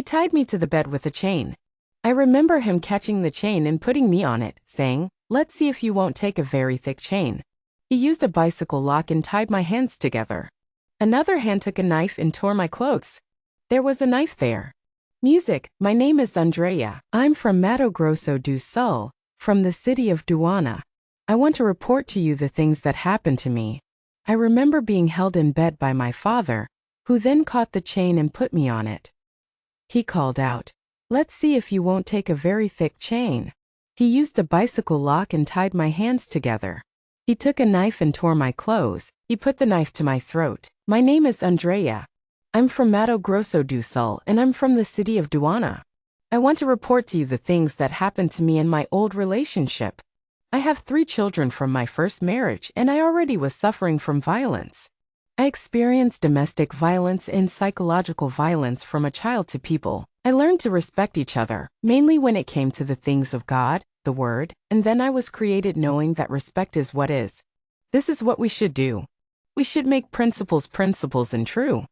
tied me to the bed with a chain. I remember him catching the chain and putting me on it, saying, "Let's see if you won't take a very thick chain." He used a bicycle lock and tied my hands together. Another hand took a knife and tore my clothes. There was a knife there. Music. My name is Andrea. I'm from Mato Grosso do Sul, from the city of Duana. I want to report to you the things that happened to me. I remember being held in bed by my father, who then caught the chain and put me on it. He called out, "Let's see if you won't take a very thick chain." He used a bicycle lock and tied my hands together. He took a knife and tore my clothes. He put the knife to my throat. My name is Andrea. I'm from Mato Grosso do Sul and I'm from the city of Duana. I want to report to you the things that happened to me in my old relationship. I have 3 children from my first marriage and I already was suffering from violence. I experienced domestic violence and psychological violence from a child to people. I learned to respect each other, mainly when it came to the things of God, the Word, and then I was created knowing that respect is what is. This is what we should do. We should make principles and true.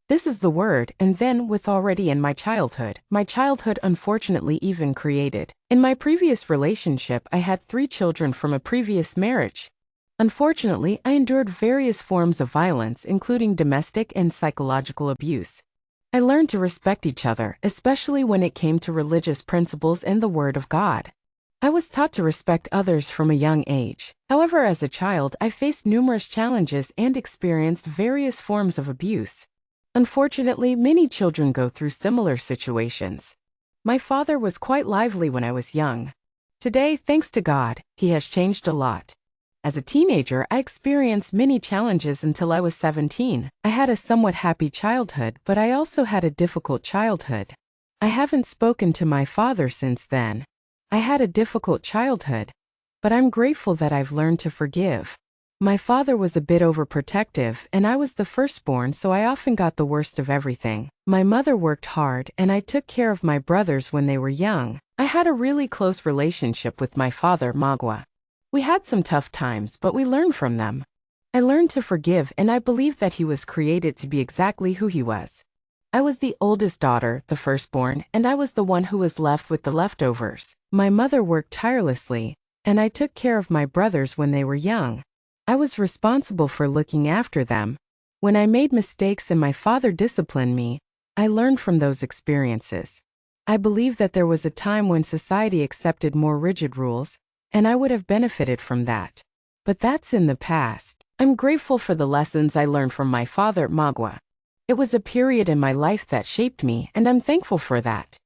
This is the Word, and then with already in my childhood unfortunately even created. In my previous relationship I had 3 children from a previous marriage. Unfortunately, I endured various forms of violence including domestic and psychological abuse. I learned to respect each other, especially when it came to religious principles and the Word of God. I was taught to respect others from a young age. However, as a child, I faced numerous challenges and experienced various forms of abuse. Unfortunately, many children go through similar situations. My father was quite lively when I was young. Today, thanks to God, he has changed a lot. As a teenager, I experienced many challenges until I was 17. I had a somewhat happy childhood, but I also had a difficult childhood. I haven't spoken to my father since then. I had a difficult childhood, but I'm grateful that I've learned to forgive. My father was a bit overprotective, and I was the firstborn, so I often got the worst of everything. My mother worked hard, and I took care of my brothers when they were young. I had a really close relationship with my father, Magua. We had some tough times, but we learned from them. I learned to forgive, and I believe that he was created to be exactly who he was. I was the oldest daughter, the firstborn, and I was the one who was left with the leftovers. My mother worked tirelessly, and I took care of my brothers when they were young. I was responsible for looking after them. When I made mistakes and my father disciplined me, I learned from those experiences. I believe that there was a time when society accepted more rigid rules, and I would have benefited from that. But that's in the past. I'm grateful for the lessons I learned from my father, Magua. It was a period in my life that shaped me, and I'm thankful for that.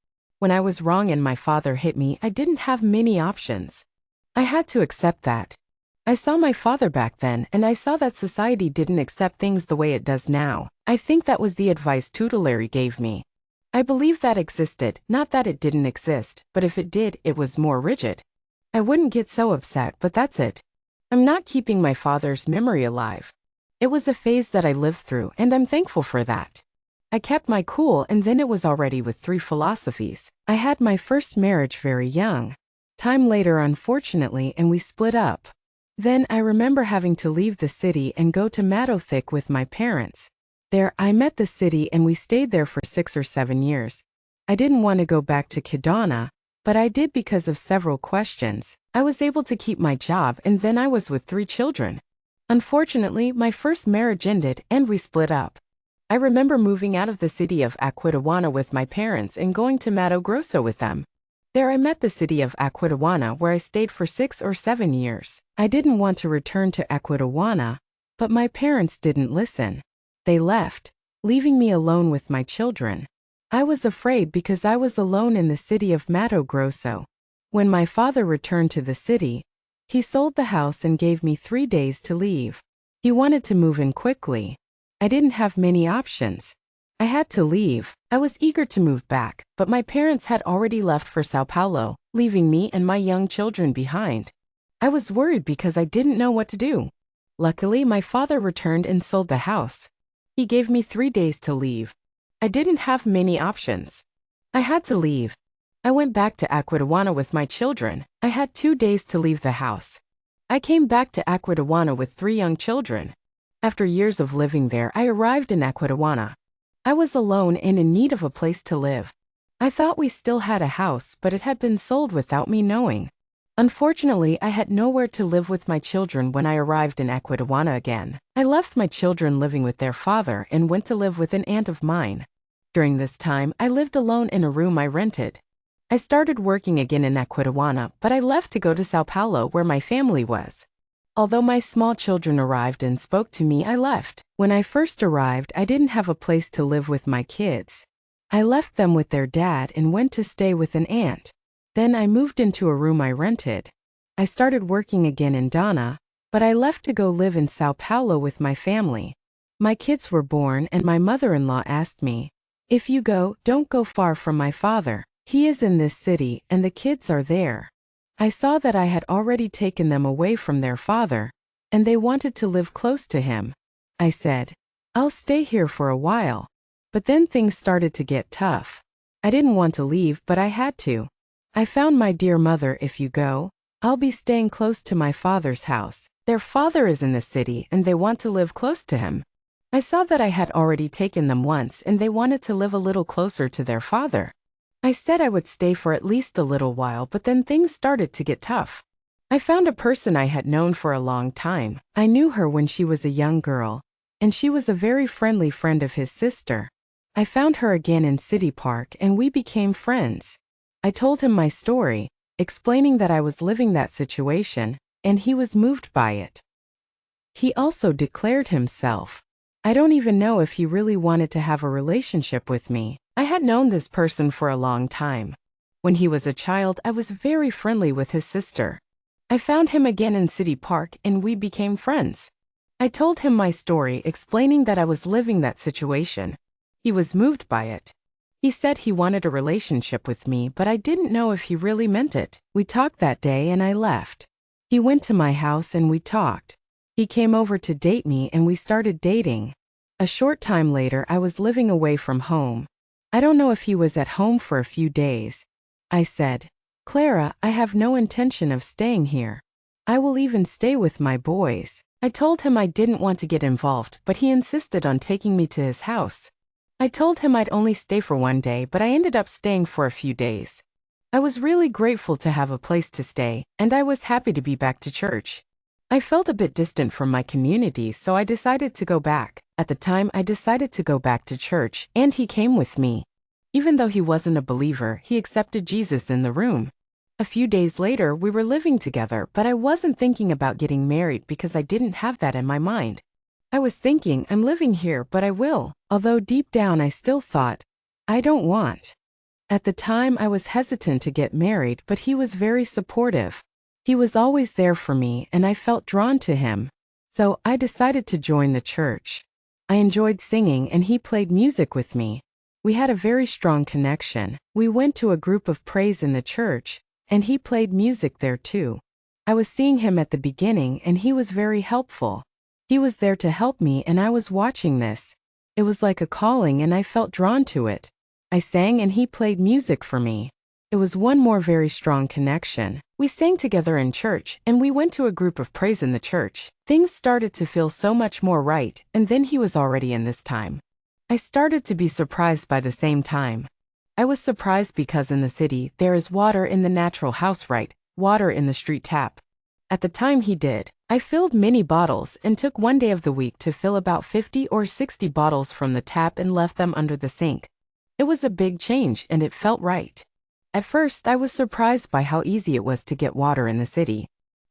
When I was wrong and my father hit me, I didn't have many options. I had to accept that. I saw my father back then, and I saw that society didn't accept things the way it does now. I think that was the advice Tutelary gave me. I believe that existed, not that it didn't exist, but if it did, it was more rigid. I wouldn't get so upset, but that's it. I'm not keeping my father's memory alive. It was a phase that I lived through, and I'm thankful for that. I kept my cool, and then it was already with 3 philosophies. I had my first marriage very young. Time later, unfortunately, and we split up. Then I remember having to leave the city and go to Matothic with my parents. There, I met the city and we stayed there for 6 or 7 years. I didn't want to go back to Kidana, but I did because of several questions. I was able to keep my job, and then I was with 3 children. Unfortunately, my first marriage ended and we split up. I remember moving out of the city of Aquidauana with my parents and going to Mato Grosso with them. There I met the city of Aquidauana, where I stayed for 6 or 7 years. I didn't want to return to Aquidauana, but my parents didn't listen. They left, leaving me alone with my children. I was afraid because I was alone in the city of Mato Grosso. When my father returned to the city, he sold the house and gave me 3 days to leave. He wanted to move in quickly. I didn't have many options. I had to leave. I was eager to move back, but my parents had already left for Sao Paulo, leaving me and my young children behind. I was worried because I didn't know what to do. Luckily, my father returned and sold the house. He gave me 3 days to leave. I didn't have many options. I had to leave. I went back to Aquidauana with my children. I had 2 days to leave the house. I came back to Aquidauana with 3 young children. After years of living there, I arrived in Aquidauana. I was alone and in need of a place to live. I thought we still had a house, but it had been sold without me knowing. Unfortunately, I had nowhere to live with my children when I arrived in Aquidauana again. I left my children living with their father and went to live with an aunt of mine. During this time, I lived alone in a room I rented. I started working again in Aquidauana, but I left to go to Sao Paulo where my family was. Although my small children arrived and spoke to me, I left. When I first arrived, I didn't have a place to live with my kids. I left them with their dad and went to stay with an aunt. Then I moved into a room I rented. I started working again in Dana, but I left to go live in Sao Paulo with my family. My kids were born and my mother-in-law asked me, "If you go, don't go far from my father. He is in this city and the kids are there." I saw that I had already taken them away from their father, and they wanted to live close to him. I said, "I'll stay here for a while." But then things started to get tough. I didn't want to leave, but I had to. I found my dear mother. "If you go, I'll be staying close to my father's house. Their father is in the city and they want to live close to him." I saw that I had already taken them once and they wanted to live a little closer to their father. I said I would stay for at least a little while, but then things started to get tough. I found a person I had known for a long time. I knew her when she was a young girl, and she was a very friendly friend of his sister. I found her again in City Park and we became friends. I told him my story, explaining that I was living that situation, and he was moved by it. He also declared himself. I don't even know if he really wanted to have a relationship with me. I had known this person for a long time. When he was a child, I was very friendly with his sister. I found him again in City Park and we became friends. I told him my story, explaining that I was living that situation. He was moved by it. He said he wanted a relationship with me, but I didn't know if he really meant it. We talked that day and I left. He went to my house and we talked. He came over to date me and we started dating. A short time later, I was living away from home. I don't know if he was at home for a few days. I said, "Clara, I have no intention of staying here. I will even stay with my boys." I told him I didn't want to get involved, but he insisted on taking me to his house. I told him I'd only stay for one day, but I ended up staying for a few days. I was really grateful to have a place to stay, and I was happy to be back to church. I felt a bit distant from my community, so I decided to go back. At the time, I decided to go back to church, and he came with me. Even though he wasn't a believer, he accepted Jesus in the room. A few days later, we were living together, but I wasn't thinking about getting married because I didn't have that in my mind. I was thinking, I'm living here, but I will, although deep down I still thought, I don't want. At the time, I was hesitant to get married, but he was very supportive. He was always there for me, and I felt drawn to him. So I decided to join the church. I enjoyed singing, and he played music with me. We had a very strong connection. We went to a group of praise in the church, and he played music there too. I was seeing him at the beginning, and he was very helpful. He was there to help me, and I was watching this. It was like a calling, and I felt drawn to it. I sang, and he played music for me. It was one more very strong connection. We sang together in church, and we went to a group of praise in the church. Things started to feel so much more right, and then he was already in this time. I started to be surprised by the same time. I was surprised because in the city, there is water in the natural house, right? Water in the street tap. At the time he did, I filled many bottles and took one day of the week to fill about 50 or 60 bottles from the tap and left them under the sink. It was a big change and it felt right. At first, I was surprised by how easy it was to get water in the city.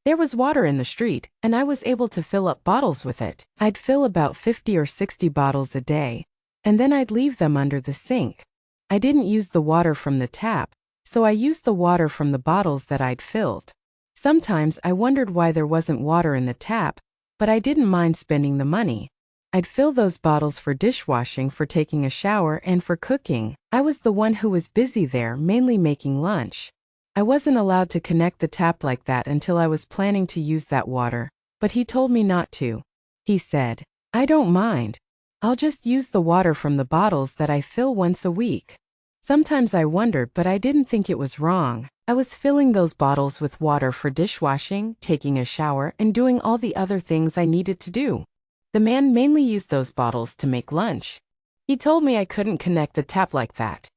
There was water in the street, and I was able to fill up bottles with it. I'd fill about 50 or 60 bottles a day, and then I'd leave them under the sink. I didn't use the water from the tap, so I used the water from the bottles that I'd filled. Sometimes I wondered why there wasn't water in the tap, but I didn't mind spending the money. I'd fill those bottles for dishwashing, for taking a shower, and for cooking. I was the one who was busy there, mainly making lunch. I wasn't allowed to connect the tap like that until I was planning to use that water, but he told me not to. He said, "I don't mind. I'll just use the water from the bottles that I fill once a week." Sometimes I wondered, but I didn't think it was wrong. I was filling those bottles with water for dishwashing, taking a shower, and doing all the other things I needed to do. The man mainly used those bottles to make lunch. He told me I couldn't connect the tap like that.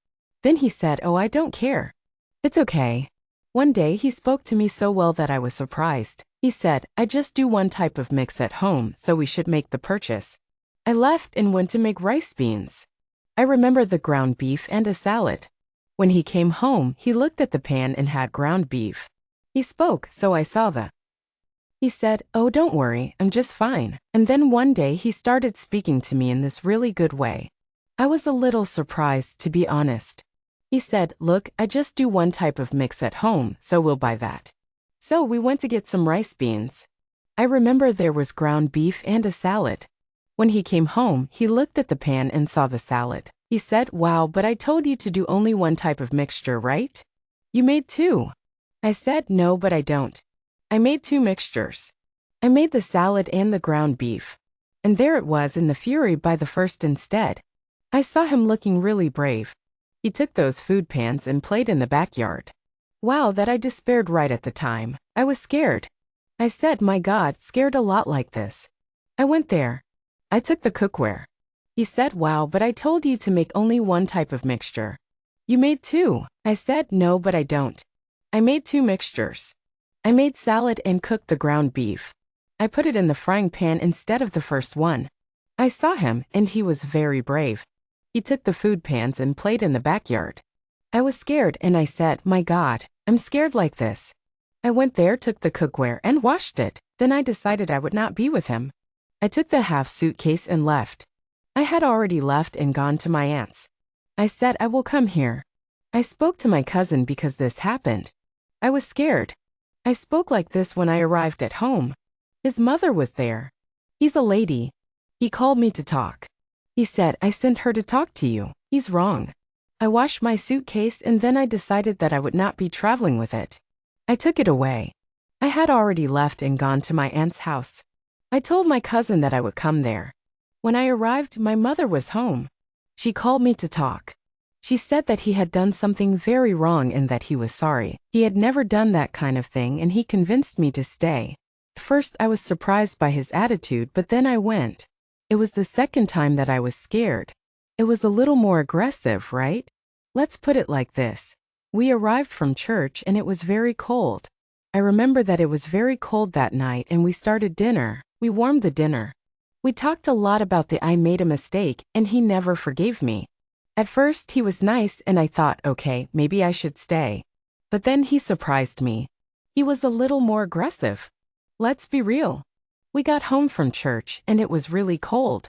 Then he said, "Oh, I don't care. It's okay." One day he spoke to me so well that I was surprised. He said, "I just do one type of mix at home, so we should make the purchase." I left and went to make rice beans. I remember the ground beef and a salad. When he came home, he looked at the pan and had ground beef. He spoke, so I saw the. He said, "Oh, don't worry, I'm just fine." And then one day he started speaking to me in this really good way. I was a little surprised, to be honest. He said, "Look, I just do one type of mix at home, so we'll buy that." So we went to get some rice beans. I remember there was ground beef and a salad. When he came home, he looked at the pan and saw the salad. He said, "Wow, but I told you to do only one type of mixture, right? You made two." I said, "No, but I don't. I made two mixtures. I made the salad and the ground beef." And there it was in the fury by the first instead. I saw him looking really brave. He took those food pans and played in the backyard. Wow, that I despaired right at the time. I was scared. I said, "My God, scared a lot like this." I went there. I took the cookware. He said, "Wow, but I told you to make only one type of mixture. You made two." I said, "No, but I don't. I made two mixtures. I made salad and cooked the ground beef. I put it in the frying pan instead of the first one." I saw him, and he was very brave. He took the food pans and played in the backyard. I was scared and I said, "My God, I'm scared like this." I went there, took the cookware, and washed it. Then I decided I would not be with him. I took the half suitcase and left. I had already left and gone to my aunt's. I said, "I will come here." I spoke to my cousin because this happened. I was scared. I spoke like this when I arrived at home. His mother was there. He's a lady. He called me to talk. He said, "I sent her to talk to you." He's wrong. I washed my suitcase and then I decided that I would not be traveling with it. I took it away. I had already left and gone to my aunt's house. I told my cousin that I would come there. When I arrived, my mother was home. She called me to talk. She said that he had done something very wrong and that he was sorry. He had never done that kind of thing and he convinced me to stay. First, I was surprised by his attitude, but then I went. It was the second time that I was scared. It was a little more aggressive, right? Let's put it like this. We arrived from church and it was very cold. I remember that it was very cold that night and we started dinner. We warmed the dinner. We talked a lot about I made a mistake and he never forgave me. At first he was nice and I thought, okay, maybe I should stay. But then he surprised me. He was a little more aggressive. Let's be real. We got home from church and it was really cold.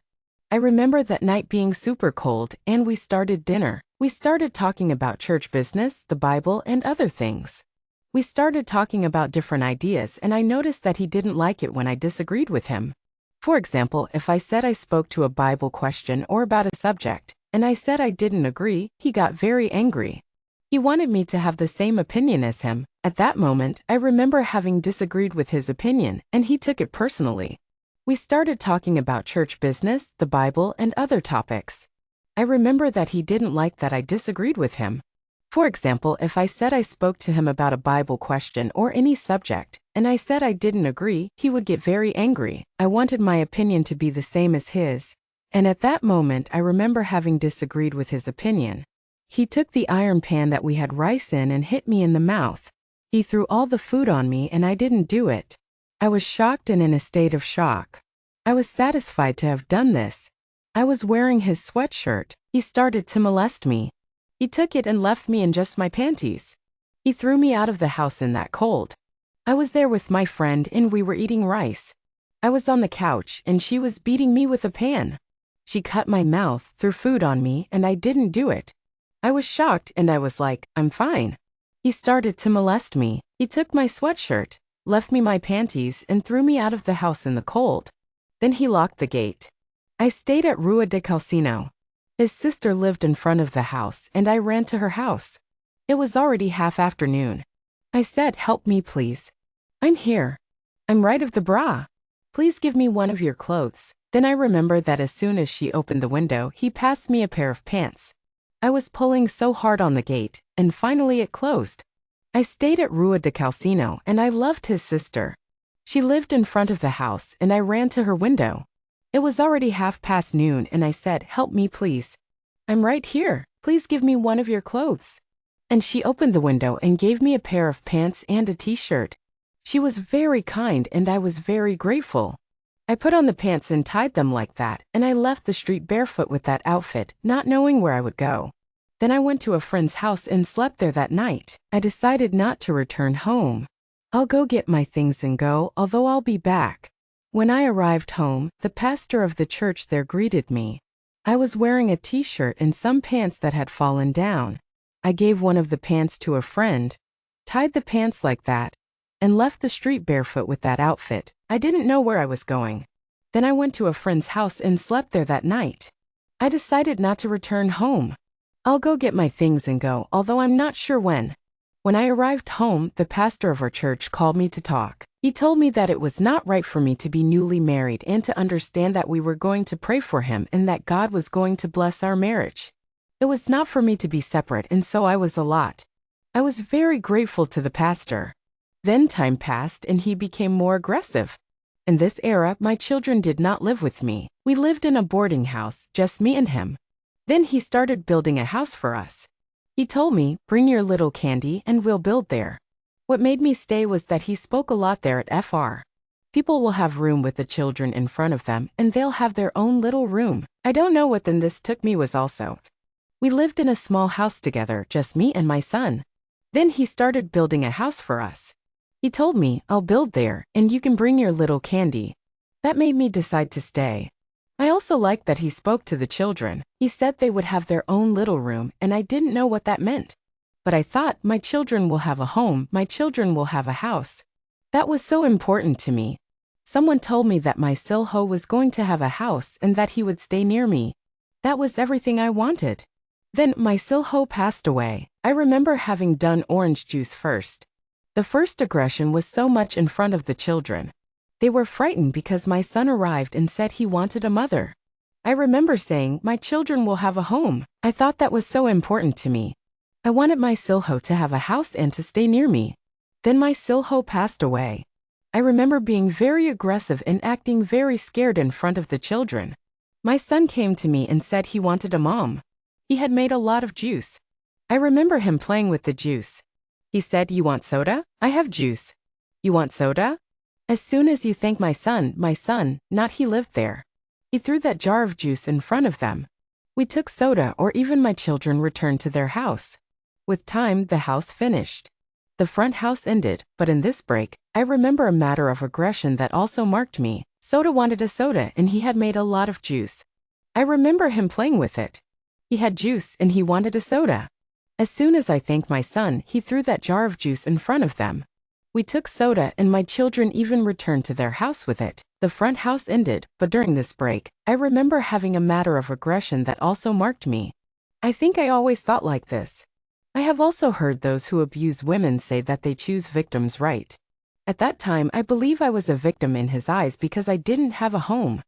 I remember that night being super cold and we started dinner. We started talking about church business, the Bible, and other things. We started talking about different ideas and I noticed that he didn't like it when I disagreed with him. For example, if I said I spoke to a Bible question or about a subject, and I said I didn't agree, he got very angry. He wanted me to have the same opinion as him. At that moment, I remember having disagreed with his opinion, and he took it personally. We started talking about church business, the Bible, and other topics. I remember that he didn't like that I disagreed with him. For example, if I said I spoke to him about a Bible question or any subject, and I said I didn't agree, he would get very angry. I wanted my opinion to be the same as his. And at that moment, I remember having disagreed with his opinion. He took the iron pan that we had rice in and hit me in the mouth. He threw all the food on me and I didn't do it. I was shocked and in a state of shock. I was satisfied to have done this. I was wearing his sweatshirt. He started to molest me. He took it and left me in just my panties. He threw me out of the house in that cold. I was there with my friend and we were eating rice. I was on the couch and she was beating me with a pan. She cut my mouth, threw food on me, and I didn't do it. I was shocked and I was like, "I'm fine." He started to molest me. He took my sweatshirt, left me my panties, and threw me out of the house in the cold. Then he locked the gate. I stayed at Rua de Calcino. His sister lived in front of the house and I ran to her house. It was already half-afternoon. I said, "Help me please. I'm here. I'm right of the bra. Please give me one of your clothes." Then I remember that as soon as she opened the window, he passed me a pair of pants. I was pulling so hard on the gate, and finally it closed. I stayed at Rua de Calcino and I loved his sister. She lived in front of the house and I ran to her window. It was already 12:30 and I said, "Help me please. I'm right here." Please give me one of your clothes." And she opened the window and gave me a pair of pants and a t-shirt. She was very kind and I was very grateful. I put on the pants and tied them like that, and I left the street barefoot with that outfit, not knowing where I would go. Then I went to a friend's house and slept there that night. I decided not to return home. I'll go get my things and go, although I'll be back. When I arrived home, the pastor of the church there greeted me. I was wearing a t-shirt and some pants that had fallen down. I gave one of the pants to a friend, tied the pants like that, and left the street barefoot with that outfit. I didn't know where I was going. Then I went to a friend's house and slept there that night. I decided not to return home. I'll go get my things and go, although I'm not sure when. When I arrived home, the pastor of our church called me to talk. He told me that it was not right for me to be newly married and to understand that we were going to pray for him and that God was going to bless our marriage. It was not for me to be separate, and so I was a lot. I was very grateful to the pastor. Then time passed and he became more aggressive. In this era, my children did not live with me. We lived in a boarding house, just me and him. Then he started building a house for us. He told me, "Bring your little candy and we'll build there." What made me stay was that he spoke a lot there at FR. People will have room with the children in front of them and they'll have their own little room. I don't know what then this took me was also. We lived in a small house together, just me and my son. Then he started building a house for us. He told me, "I'll build there, and you can bring your little candy." That made me decide to stay. I also liked that he spoke to the children. He said they would have their own little room, and I didn't know what that meant. But I thought, my children will have a home, my children will have a house. That was so important to me. Someone told me that my Silho was going to have a house and that he would stay near me. That was everything I wanted. Then my Silho passed away. I remember having done orange juice first. The first aggression was so much in front of the children. They were frightened because my son arrived and said he wanted a mother. I remember saying, "My children will have a home." I thought that was so important to me. I wanted my Silho to have a house and to stay near me. Then my Silho passed away. I remember being very aggressive and acting very scared in front of the children. My son came to me and said he wanted a mom. He had made a lot of juice. I remember him playing with the juice. He said, "You want soda? I have juice. You want soda?" As soon as you thank my son, not he lived there. He threw that jar of juice in front of them. We took soda, or even my children returned to their house. With time, the house finished. The front house ended, but in this break, I remember a matter of aggression that also marked me. Soda wanted a soda and he had made a lot of juice. I remember him playing with it. He had juice and he wanted a soda. As soon as I thanked my son, he threw that jar of juice in front of them. We took soda and my children even returned to their house with it. The front house ended, but during this break, I remember having a matter of aggression that also marked me. I think I always thought like this. I have also heard those who abuse women say that they choose victims right. At that time, I believe I was a victim in his eyes because I didn't have a home.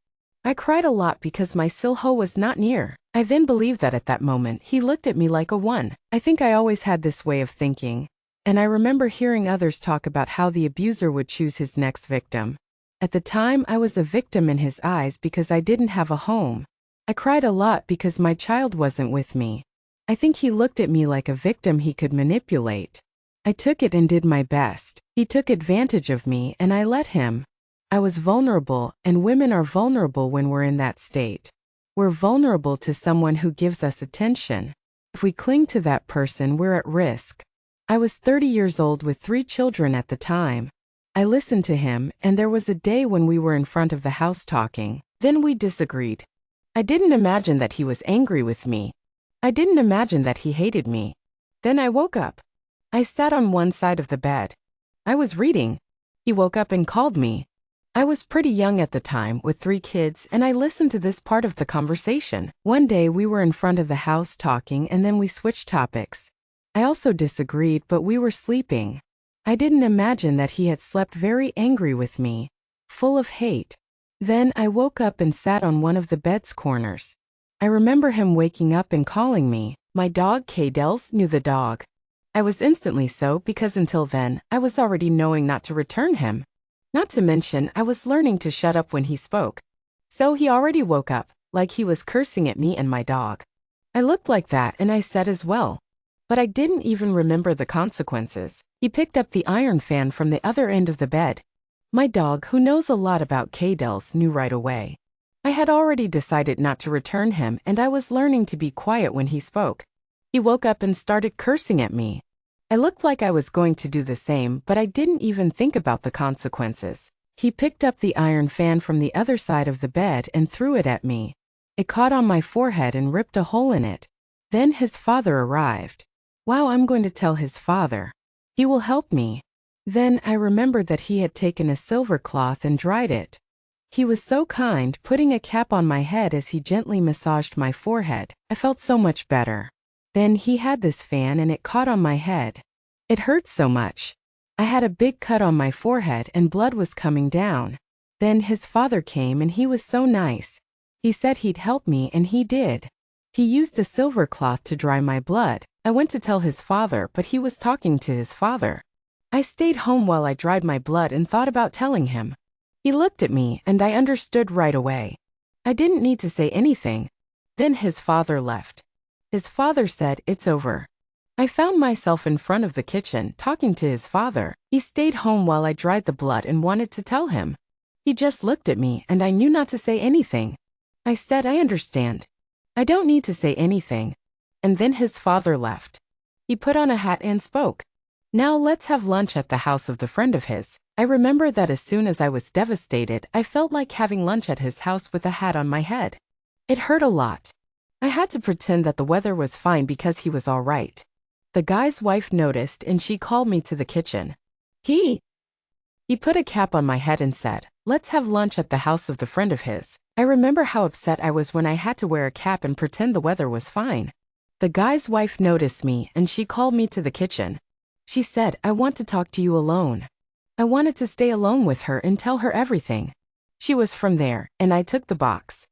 I cried a lot because my Silho was not near. I then believed that at that moment, he looked at me like a one. I think I always had this way of thinking. And I remember hearing others talk about how the abuser would choose his next victim. At the time, I was a victim in his eyes because I didn't have a home. I cried a lot because my child wasn't with me. I think he looked at me like a victim he could manipulate. I took it and did my best. He took advantage of me and I let him. I was vulnerable, and women are vulnerable when we're in that state. We're vulnerable to someone who gives us attention. If we cling to that person, we're at risk. I was 30 years old with 3 children at the time. I listened to him, and there was a day when we were in front of the house talking. Then we disagreed. I didn't imagine that he was angry with me. I didn't imagine that he hated me. Then I woke up. I sat on one side of the bed. I was reading. He woke up and called me. I was pretty young at the time, with 3 kids, and I listened to this part of the conversation. One day we were in front of the house talking and then we switched topics. I also disagreed, but we were sleeping. I didn't imagine that he had slept very angry with me, full of hate. Then I woke up and sat on one of the bed's corners. I remember him waking up and calling me. My dog K-Dels knew the dog. I was instantly so because until then, I was already knowing not to return him. Not to mention, I was learning to shut up when he spoke. So he already woke up, like he was cursing at me and my dog. I looked like that and I said as well. But I didn't even remember the consequences. He picked up the iron fan from the other end of the bed. My dog, who knows a lot about K-Dells, knew right away. I had already decided not to return him and I was learning to be quiet when he spoke. He woke up and started cursing at me. I looked like I was going to do the same, but I didn't even think about the consequences. He picked up the iron fan from the other side of the bed and threw it at me. It caught on my forehead and ripped a hole in it. Then his father arrived. Wow, I'm going to tell his father. He will help me. Then I remembered that he had taken a silver cloth and dried it. He was so kind, putting a cap on my head as he gently massaged my forehead. I felt so much better. Then he had this fan and it caught on my head. It hurt so much. I had a big cut on my forehead and blood was coming down. Then his father came and he was so nice. He said he'd help me and he did. He used a silver cloth to dry my blood. I went to tell his father, but he was talking to his father. I stayed home while I dried my blood and thought about telling him. He looked at me and I understood right away. I didn't need to say anything. Then his father left. His father said, "It's over." I found myself in front of the kitchen talking to his father. He stayed home while I dried the blood and wanted to tell him. He just looked at me and I knew not to say anything. I said, "I understand. I don't need to say anything." And then his father left. He put on a hat and spoke. "Now let's have lunch at the house of the friend of his." I remember that as soon as I was devastated, I felt like having lunch at his house with a hat on my head. It hurt a lot. I had to pretend that the weather was fine because he was all right. The guy's wife noticed and she called me to the kitchen. He put a cap on my head and said, "Let's have lunch at the house of the friend of his." I remember how upset I was when I had to wear a cap and pretend the weather was fine. The guy's wife noticed me and she called me to the kitchen. She said, "I want to talk to you alone." I wanted to stay alone with her and tell her everything. She was from there, and I took the box.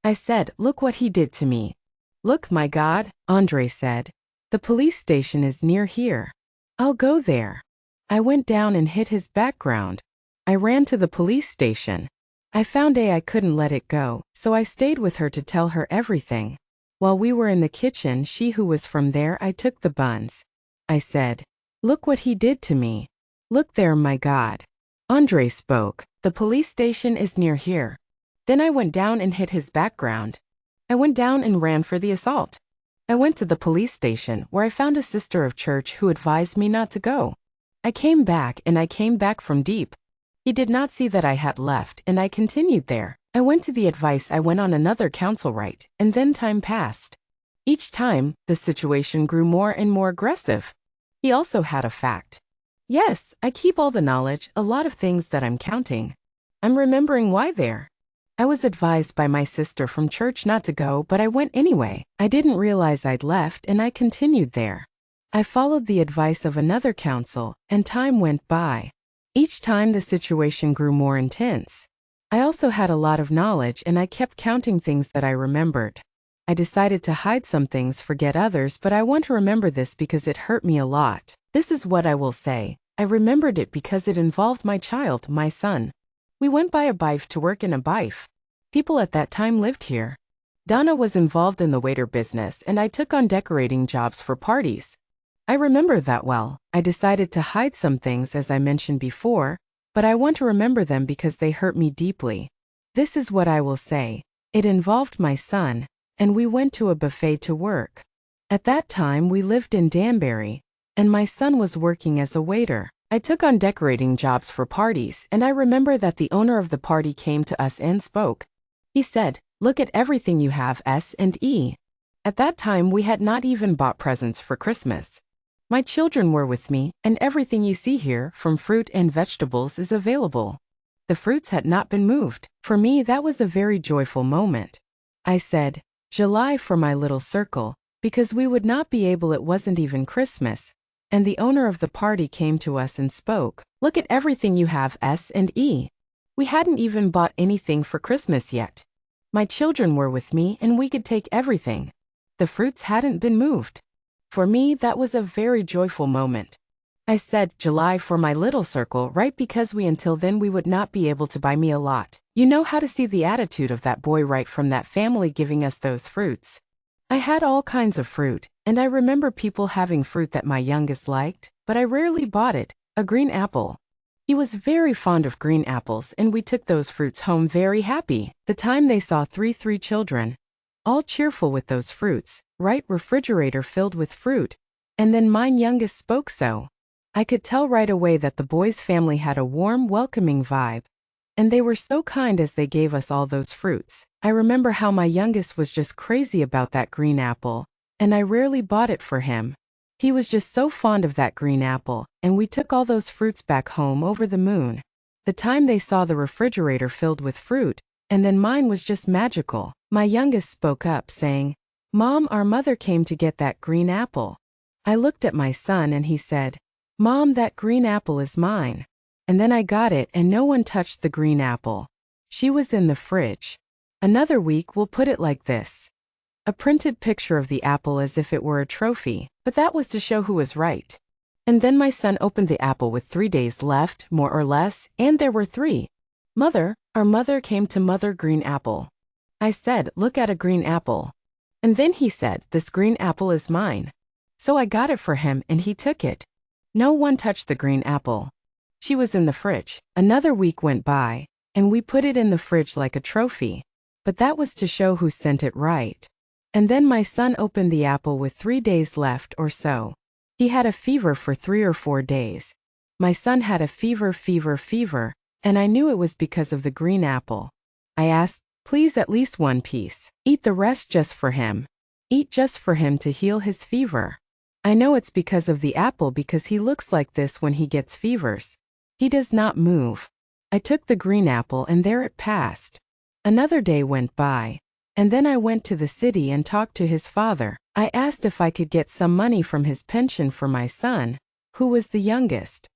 I said, "Look what he did to me." "Look, my God," Andre said. "The police station is near here. I'll go there." I went down and hit his background. I ran to the police station. I found I couldn't let it go, so I stayed with her to tell her everything. While we were in the kitchen, she who was from there, I took the buns. I said, "Look what he did to me. Look there, my God." Andre spoke, "The police station is near here." Then I went down and hit his background. I went down and ran for the assault. I went to the police station where I found a sister of church who advised me not to go. I came back and I came back from deep. He did not see that I had left and I continued there. I went to the advice. I went on another council right, and then time passed. Each time, the situation grew more and more aggressive. He also had a fact. Yes, I keep all the knowledge, a lot of things that I'm counting. I'm remembering why there. I was advised by my sister from church not to go, but I went anyway. I didn't realize I'd left and I continued there. I followed the advice of another council, and time went by. Each time the situation grew more intense. I also had a lot of knowledge and I kept counting things that I remembered. I decided to hide some things, forget others, but I want to remember this because it hurt me a lot. This is what I will say. I remembered it because it involved my child, my son. We went by a bife to work in a bife. People at that time lived here. Donna was involved in the waiter business and I took on decorating jobs for parties. I remember that well. I decided to hide some things as I mentioned before, but I want to remember them because they hurt me deeply. This is what I will say. It involved my son, and we went to a buffet to work. At that time we lived in Danbury, and my son was working as a waiter. I took on decorating jobs for parties, and I remember that the owner of the party came to us and spoke. He said, "Look at everything you have, S&E." At that time we had not even bought presents for Christmas. My children were with me, and everything you see here, from fruit and vegetables, is available. The fruits had not been moved. For me, that was a very joyful moment. I said, "July for my little circle," because we would not be able, it wasn't even Christmas. And the owner of the party came to us and spoke. "Look at everything you have, S&E." We hadn't even bought anything for Christmas yet. My children were with me and we could take everything. The fruits hadn't been moved. For me, that was a very joyful moment. I said, "July for my little circle," right, because until then we would not be able to buy me a lot. You know how to see the attitude of that boy right from that family giving us those fruits. I had all kinds of fruit, and I remember people having fruit that my youngest liked, but I rarely bought it, a green apple. He was very fond of green apples, and we took those fruits home very happy. The time they saw three children, all cheerful with those fruits, right refrigerator filled with fruit, and then mine youngest spoke so. I could tell right away that the boys' family had a warm, welcoming vibe, and they were so kind as they gave us all those fruits. I remember how my youngest was just crazy about that green apple, and I rarely bought it for him. He was just so fond of that green apple, and we took all those fruits back home over the moon. The time they saw the refrigerator filled with fruit, and then mine was just magical. My youngest spoke up saying, "Mom, our mother came to get that green apple." I looked at my son and he said, "Mom, that green apple is mine." And then I got it and no one touched the green apple. She was in the fridge. Another week we'll put it like this. A printed picture of the apple as if it were a trophy, but that was to show who was right. And then my son opened the apple with 3 days left, more or less, and there were 3. "Mother, our mother came to Mother Green Apple." I said, "Look at a green apple." And then he said, "This green apple is mine." So I got it for him and he took it. No one touched the green apple. She was in the fridge. Another week went by, and we put it in the fridge like a trophy. But that was to show who sent it right. And then my son opened the apple with 3 days left or so. He had a fever for 3 or 4 days. My son had a fever, and I knew it was because of the green apple. I asked, "Please at least 1 piece. Eat the rest just for him. Eat just for him to heal his fever." I know it's because of the apple because he looks like this when he gets fevers. He does not move. I took the green apple and there it passed. Another day went by, and then I went to the city and talked to his father. I asked if I could get some money from his pension for my son, who was the youngest.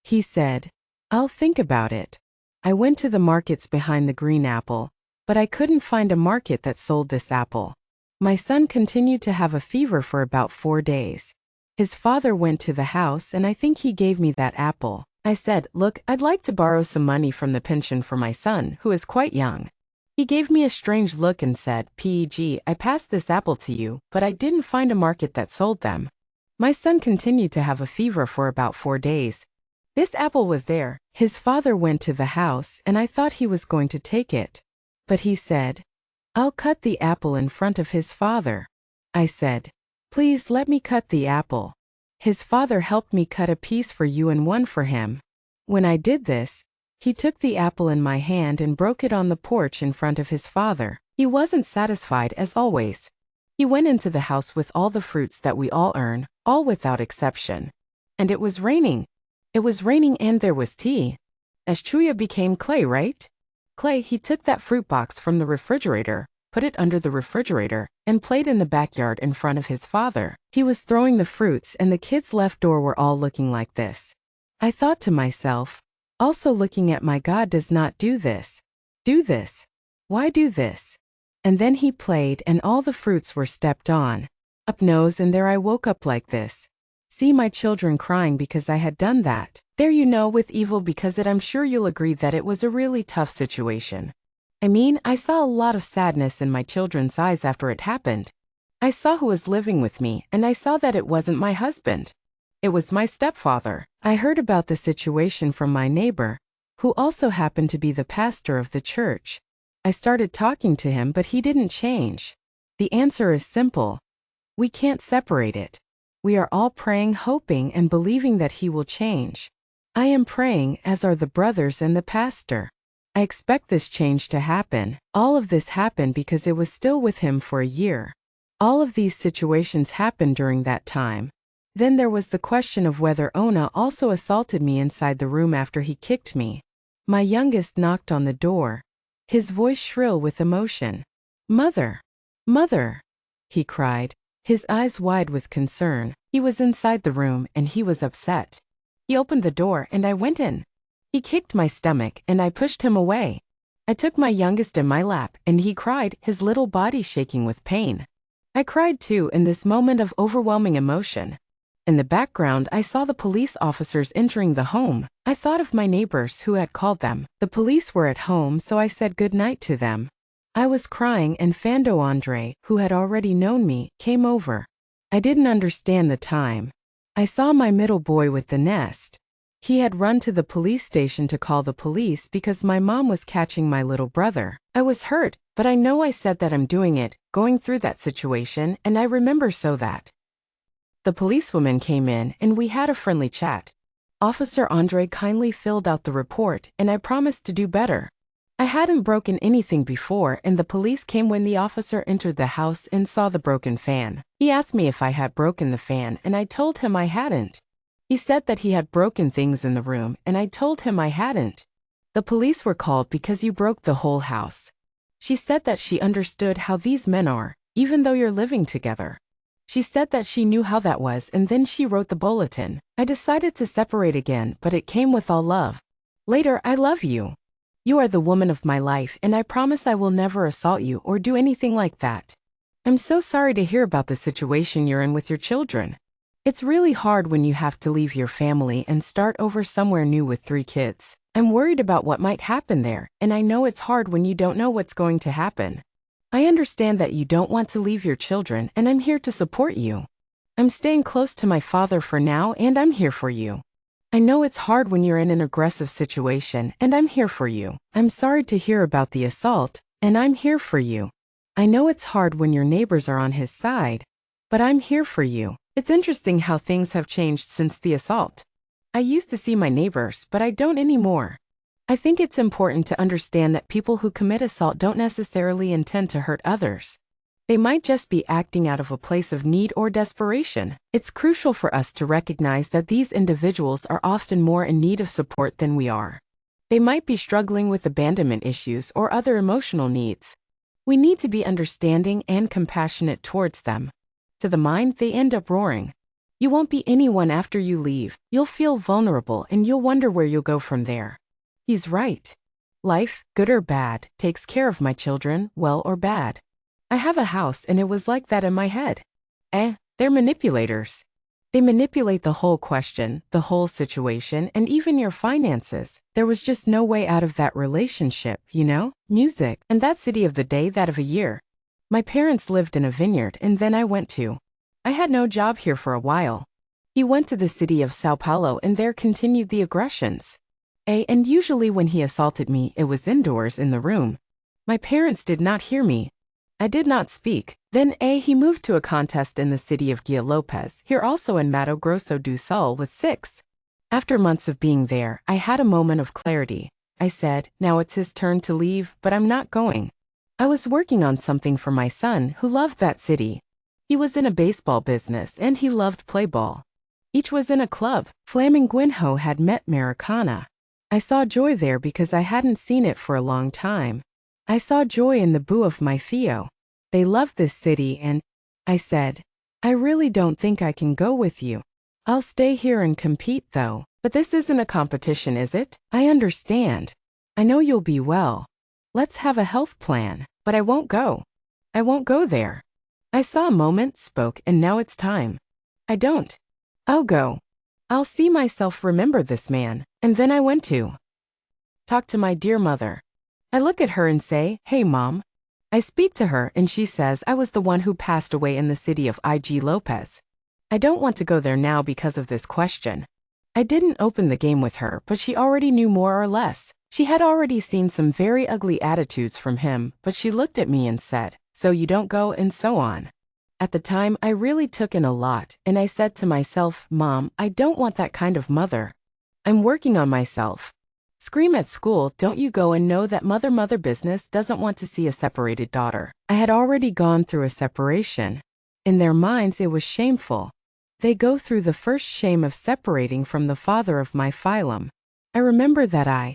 He said, "I'll think about it." I went to the markets behind the green apple, but I couldn't find a market that sold this apple. My son continued to have a fever for about 4 days. His father went to the house and I think he gave me that apple. I said, "Look, I'd like to borrow some money from the pension for my son, who is quite young." He gave me a strange look and said, "Peg, I passed this apple to you, but I didn't find a market that sold them." My son continued to have a fever for about 4 days. This apple was there. His father went to the house and I thought he was going to take it. But he said, "I'll cut the apple in front of his father." I said, "Please let me cut the apple." His father helped me cut a piece for you and 1 for him. When I did this, he took the apple in my hand and broke it on the porch in front of his father. He wasn't satisfied as always. He went into the house with all the fruits that we all earn, all without exception. And it was raining. It was raining and there was tea. As Chuya became clay, right? Clay, he took that fruit box from the refrigerator, put it under the refrigerator, and played in the backyard in front of his father. He was throwing the fruits and the kids' left door were all looking like this. I thought to myself, also looking at my God does not do this. Do this. Why do this? And then he played and all the fruits were stepped on. Up nose and there I woke up like this. See my children crying because I had done that. There you know with evil because I'm sure you'll agree that it was a really tough situation. I mean, I saw a lot of sadness in my children's eyes after it happened. I saw who was living with me and I saw that it wasn't my husband. It was my stepfather. I heard about the situation from my neighbor, who also happened to be the pastor of the church. I started talking to him but he didn't change. The answer is simple. We can't separate it. We are all praying, hoping and believing that he will change. I am praying, as are the brothers and the pastor. I expect this change to happen. All of this happened because it was still with him for a year. All of these situations happened during that time. Then there was the question of whether Ona also assaulted me inside the room after he kicked me. My youngest knocked on the door, his voice shrill with emotion. "Mother! Mother!" he cried, his eyes wide with concern. He was inside the room and he was upset. He opened the door and I went in. He kicked my stomach and I pushed him away. I took my youngest in my lap and he cried, his little body shaking with pain. I cried too in this moment of overwhelming emotion. In the background, I saw the police officers entering the home. I thought of my neighbors who had called them. The police were at home, so I said good night to them. I was crying and Fando Andre, who had already known me, came over. I didn't understand the time. I saw my middle boy with the nest. He had run to the police station to call the police because my mom was catching my little brother. I was hurt, but I know I said that I'm doing it, going through that situation, and I remember so that. The policewoman came in and we had a friendly chat. Officer Andre kindly filled out the report and I promised to do better. I hadn't broken anything before and the police came when the officer entered the house and saw the broken fan. He asked me if I had broken the fan and I told him I hadn't. He said that he had broken things in the room and I told him I hadn't. The police were called because you broke the whole house. She said that she understood how these men are, even though you're living together. She said that she knew how that was and then she wrote the bulletin. I decided to separate again, but it came with all love. Later, I love you. You are the woman of my life and I promise I will never assault you or do anything like that. I'm so sorry to hear about the situation you're in with your children. It's really hard when you have to leave your family and start over somewhere new with 3 kids. I'm worried about what might happen there, and I know it's hard when you don't know what's going to happen. I understand that you don't want to leave your children, and I'm here to support you. I'm staying close to my father for now, and I'm here for you. I know it's hard when you're in an aggressive situation, and I'm here for you. I'm sorry to hear about the assault, and I'm here for you. I know it's hard when your neighbors are on his side, but I'm here for you. It's interesting how things have changed since the assault. I used to see my neighbors, but I don't anymore. I think it's important to understand that people who commit assault don't necessarily intend to hurt others. They might just be acting out of a place of need or desperation. It's crucial for us to recognize that these individuals are often more in need of support than we are. They might be struggling with abandonment issues or other emotional needs. We need to be understanding and compassionate towards them. To the mind, they end up roaring. You won't be anyone after you leave. You'll feel vulnerable and you'll wonder where you'll go from there. He's right. Life, good or bad, takes care of my children, well or bad. I have a house and it was like that in my head. They're manipulators. They manipulate the whole question, the whole situation, and even your finances. There was just no way out of that relationship, you know? Music, and that city of the day, that of a year. My parents lived in a vineyard and then I went to. I had no job here for a while. He went to the city of Sao Paulo and there continued the aggressions. And usually when he assaulted me, it was indoors in the room. My parents did not hear me. I did not speak. Then he moved to a contest in the city of Guia Lopez, here also in Mato Grosso do Sul with 6. After months of being there, I had a moment of clarity. I said, now it's his turn to leave, but I'm not going. I was working on something for my son who loved that city. He was in a baseball business and he loved play ball. Each was in a club. Flamenguinho had met Maracana. I saw joy there because I hadn't seen it for a long time. I saw joy in the boo of my Theo. They loved this city and I said, I really don't think I can go with you. I'll stay here and compete though. But this isn't a competition, is it? I understand. I know you'll be well. Let's have a health plan. But I won't go. I won't go there. I saw a moment, spoke, and now it's time. I don't. I'll go. I'll see myself remember this man. And then I went to talk to my dear mother. I look at her and say, hey mom. I speak to her and she says I was the one who passed away in the city of IG Lopez. I don't want to go there now because of this question. I didn't open the game with her, but she already knew more or less. She had already seen some very ugly attitudes from him, but she looked at me and said, so you don't go, and so on. At the time, I really took in a lot, and I said to myself, Mom, I don't want that kind of mother. I'm working on myself. Scream at school, don't you go and know that mother business doesn't want to see a separated daughter. I had already gone through a separation. In their minds, it was shameful. They go through the first shame of separating from the father of my phylum. I remember that I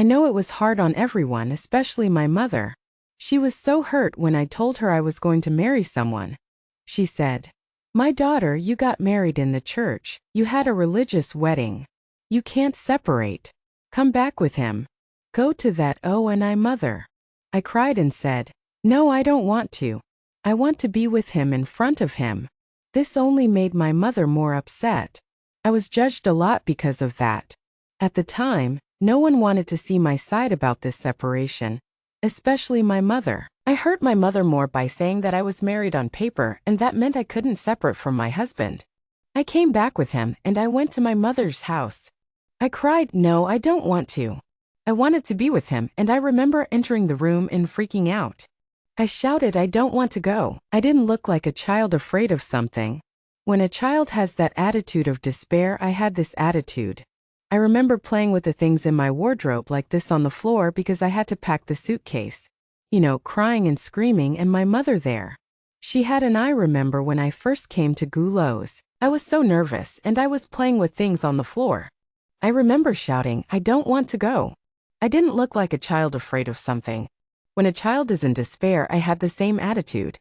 know it was hard on everyone, especially my mother. She was so hurt when I told her I was going to marry someone. She said, my daughter, you got married in the church. You had a religious wedding. You can't separate. Come back with him. Go to that and I mother. I cried and said, no, I don't want to. I want to be with him in front of him. This only made my mother more upset. I was judged a lot because of that. At the time, no one wanted to see my side about this separation, especially my mother. I hurt my mother more by saying that I was married on paper and that meant I couldn't separate from my husband. I came back with him and I went to my mother's house. I cried, "No, I don't want to." I wanted to be with him and I remember entering the room and freaking out. I shouted, "I don't want to go." I didn't look like a child afraid of something. When a child has that attitude of despair, I had this attitude. I remember playing with the things in my wardrobe like this on the floor because I had to pack the suitcase. Crying and screaming, and my mother there. She had an I remember when I first came to Goulots. I was so nervous and I was playing with things on the floor. I remember shouting, "I don't want to go." I didn't look like a child afraid of something. When a child is in despair, I had the same attitude.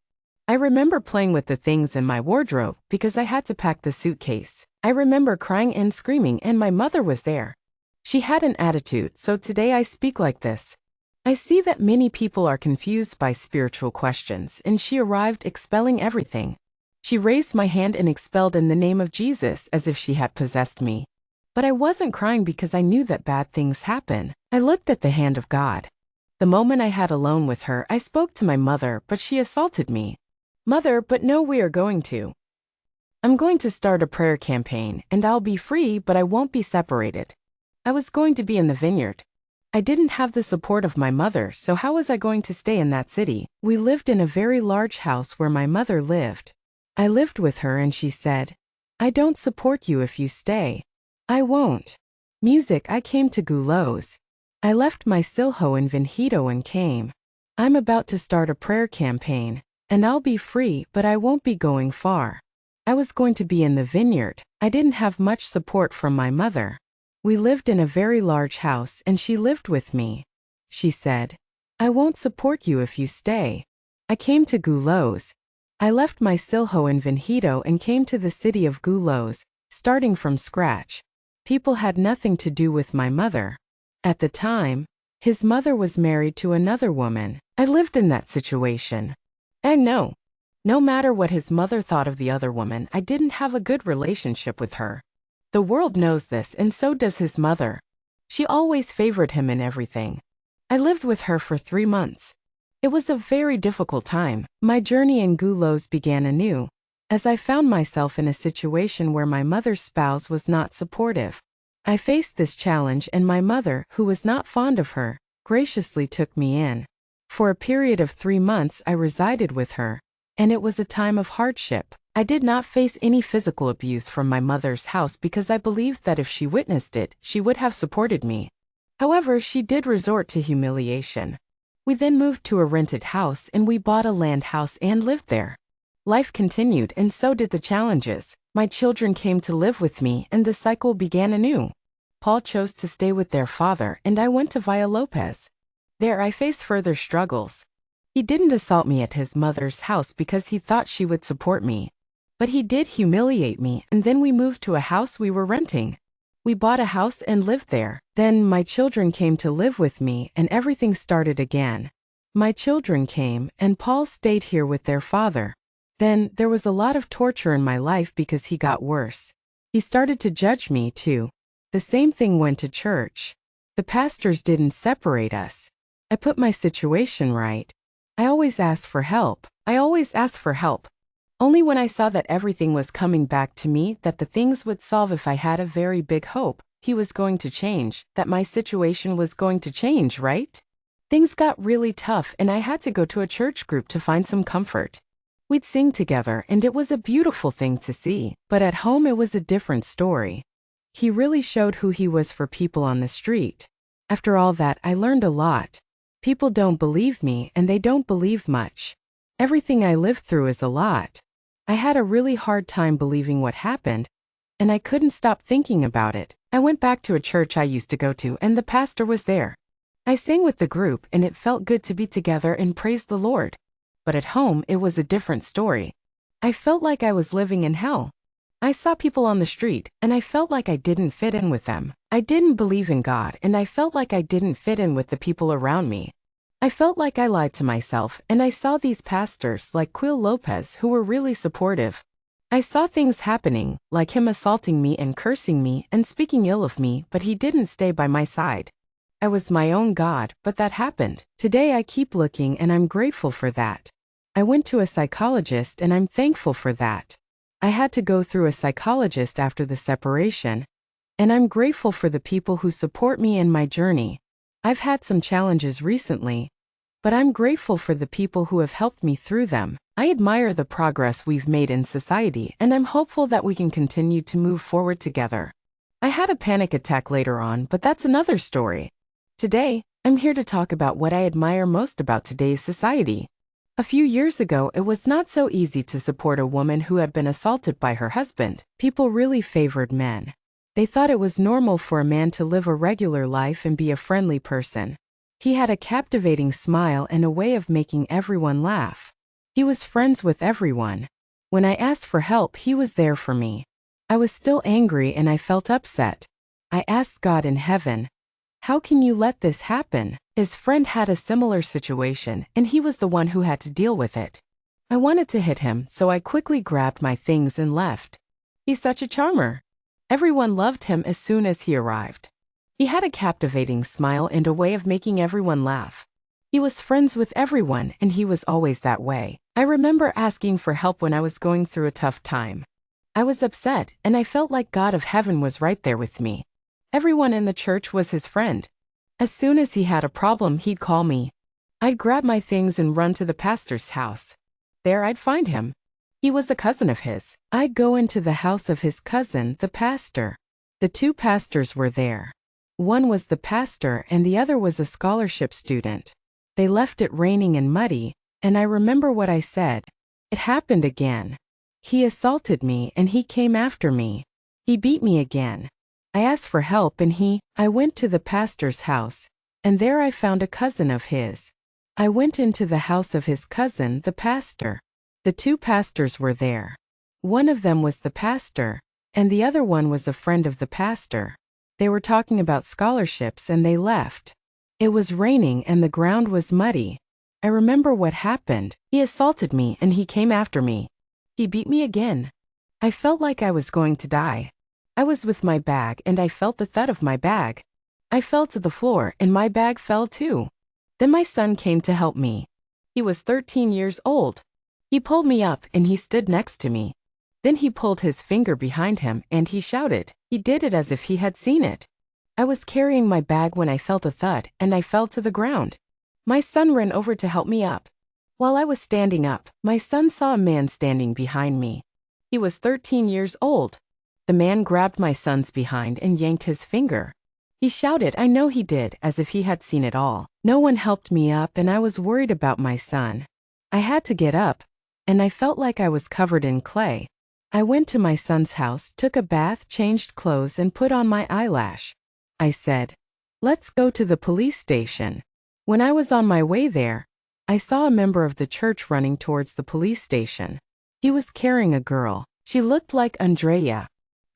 I remember playing with the things in my wardrobe because I had to pack the suitcase. I remember crying and screaming and my mother was there. She had an attitude, so today I speak like this. I see that many people are confused by spiritual questions, and she arrived expelling everything. She raised my hand and expelled in the name of Jesus as if she had possessed me. But I wasn't crying because I knew that bad things happen. I looked at the hand of God. The moment I had alone with her, I spoke to my mother, but she assaulted me. "Mother, but no, we are going to. I'm going to start a prayer campaign, and I'll be free, but I won't be separated." I was going to be in the vineyard. I didn't have the support of my mother, so how was I going to stay in that city? We lived in a very large house where my mother lived. I lived with her and she said, "I don't support you if you stay." I won't. Music, I came to Goulots. I left my Silho in Vinhedo and came. I'm about to start a prayer campaign, and I'll be free, but I won't be going far. I was going to be in the vineyard. I didn't have much support from my mother. We lived in a very large house and she lived with me. She said, "I won't support you if you stay." I came to Goulots. I left my Silho in Vinhedo and came to the city of Goulots, starting from scratch. People had nothing to do with my mother. At the time, his mother was married to another woman. I lived in that situation. I know. No matter what his mother thought of the other woman, I didn't have a good relationship with her. The world knows this, and so does his mother. She always favored him in everything. I lived with her for 3 months. It was a very difficult time. My journey in Goulots began anew, as I found myself in a situation where my mother's spouse was not supportive. I faced this challenge and my mother, who was not fond of her, graciously took me in. For a period of 3 months I resided with her, and it was a time of hardship. I did not face any physical abuse from my mother's house because I believed that if she witnessed it, she would have supported me. However, she did resort to humiliation. We then moved to a rented house and we bought a land house and lived there. Life continued and so did the challenges. My children came to live with me and the cycle began anew. Paul chose to stay with their father and I went to Villa Lopez. There I faced further struggles. He didn't assault me at his mother's house because he thought she would support me. But he did humiliate me, and then we moved to a house we were renting. We bought a house and lived there. Then my children came to live with me and everything started again. My children came and Paul stayed here with their father. Then there was a lot of torture in my life because he got worse. He started to judge me too. The same thing went to church. The pastors didn't separate us. I put my situation right. I always asked for help. Only when I saw that everything was coming back to me, that the things would solve if I had a very big hope, he was going to change, that my situation was going to change, right? Things got really tough and I had to go to a church group to find some comfort. We'd sing together and it was a beautiful thing to see, but at home it was a different story. He really showed who he was for people on the street. After all that, I learned a lot. People don't believe me and they don't believe much. Everything I lived through is a lot. I had a really hard time believing what happened, and I couldn't stop thinking about it. I went back to a church I used to go to and the pastor was there. I sang with the group and it felt good to be together and praise the Lord. But at home it was a different story. I felt like I was living in hell. I saw people on the street and I felt like I didn't fit in with them. I didn't believe in God and I felt like I didn't fit in with the people around me. I felt like I lied to myself and I saw these pastors like Quill Lopez who were really supportive. I saw things happening, like him assaulting me and cursing me and speaking ill of me, but he didn't stay by my side. I was my own God, but that happened. Today I keep looking and I'm grateful for that. I went to a psychologist and I'm thankful for that. I had to go through a psychologist after the separation, and I'm grateful for the people who support me in my journey. I've had some challenges recently, but I'm grateful for the people who have helped me through them. I admire the progress we've made in society, and I'm hopeful that we can continue to move forward together. I had a panic attack later on, but that's another story. Today, I'm here to talk about what I admire most about today's society. A few years ago, it was not so easy to support a woman who had been assaulted by her husband. People really favored men. They thought it was normal for a man to live a regular life and be a friendly person. He had a captivating smile and a way of making everyone laugh. He was friends with everyone. When I asked for help, he was there for me. I was still angry and I felt upset. I asked God in heaven, "How can you let this happen?" His friend had a similar situation, and he was the one who had to deal with it. I wanted to hit him, so I quickly grabbed my things and left. He's such a charmer. Everyone loved him as soon as he arrived. He had a captivating smile and a way of making everyone laugh. He was friends with everyone, and he was always that way. I remember asking for help when I was going through a tough time. I was upset, and I felt like God of heaven was right there with me. Everyone in the church was his friend. As soon as he had a problem, he'd call me. I'd grab my things and run to the pastor's house. There I'd find him. He was a cousin of his. I'd go into the house of his cousin, the pastor. The two pastors were there. One was the pastor and the other was a scholarship student. They left it raining and muddy, and I remember what I said. It happened again. He assaulted me and he came after me. He beat me again. I asked for help and I went to the pastor's house, and there I found a cousin of his. I went into the house of his cousin, the pastor. The two pastors were there. One of them was the pastor, and the other one was a friend of the pastor. They were talking about scholarships and they left. It was raining and the ground was muddy. I remember what happened. He assaulted me and he came after me. He beat me again. I felt like I was going to die. I was with my bag and I felt the thud of my bag. I fell to the floor and my bag fell too. Then my son came to help me. He was 13 years old. He pulled me up and he stood next to me. Then he pulled his finger behind him and he shouted. He did it as if he had seen it. I was carrying my bag when I felt a thud and I fell to the ground. My son ran over to help me up. While I was standing up, my son saw a man standing behind me. He was 13 years old. The man grabbed my son's behind and yanked his finger. He shouted, "I know he did," as if he had seen it all. No one helped me up and I was worried about my son. I had to get up, and I felt like I was covered in clay. I went to my son's house, took a bath, changed clothes, and put on my eyelash. I said, "Let's go to the police station." When I was on my way there, I saw a member of the church running towards the police station. He was carrying a girl. She looked like Andrea.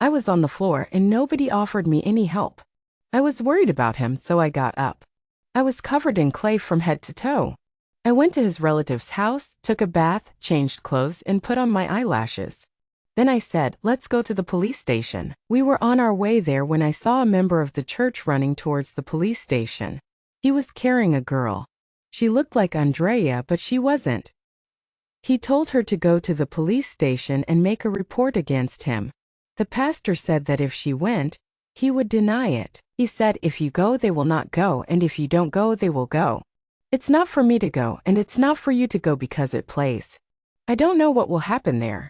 I was on the floor and nobody offered me any help. I was worried about him, so I got up. I was covered in clay from head to toe. I went to his relative's house, took a bath, changed clothes, and put on my eyelashes. Then I said, "Let's go to the police station." We were on our way there when I saw a member of the church running towards the police station. He was carrying a girl. She looked like Andrea, but she wasn't. He told her to go to the police station and make a report against him. The pastor said that if she went, he would deny it. He said, "If you go, they will not go, and if you don't go, they will go. It's not for me to go, and it's not for you to go because it plays. I don't know what will happen there.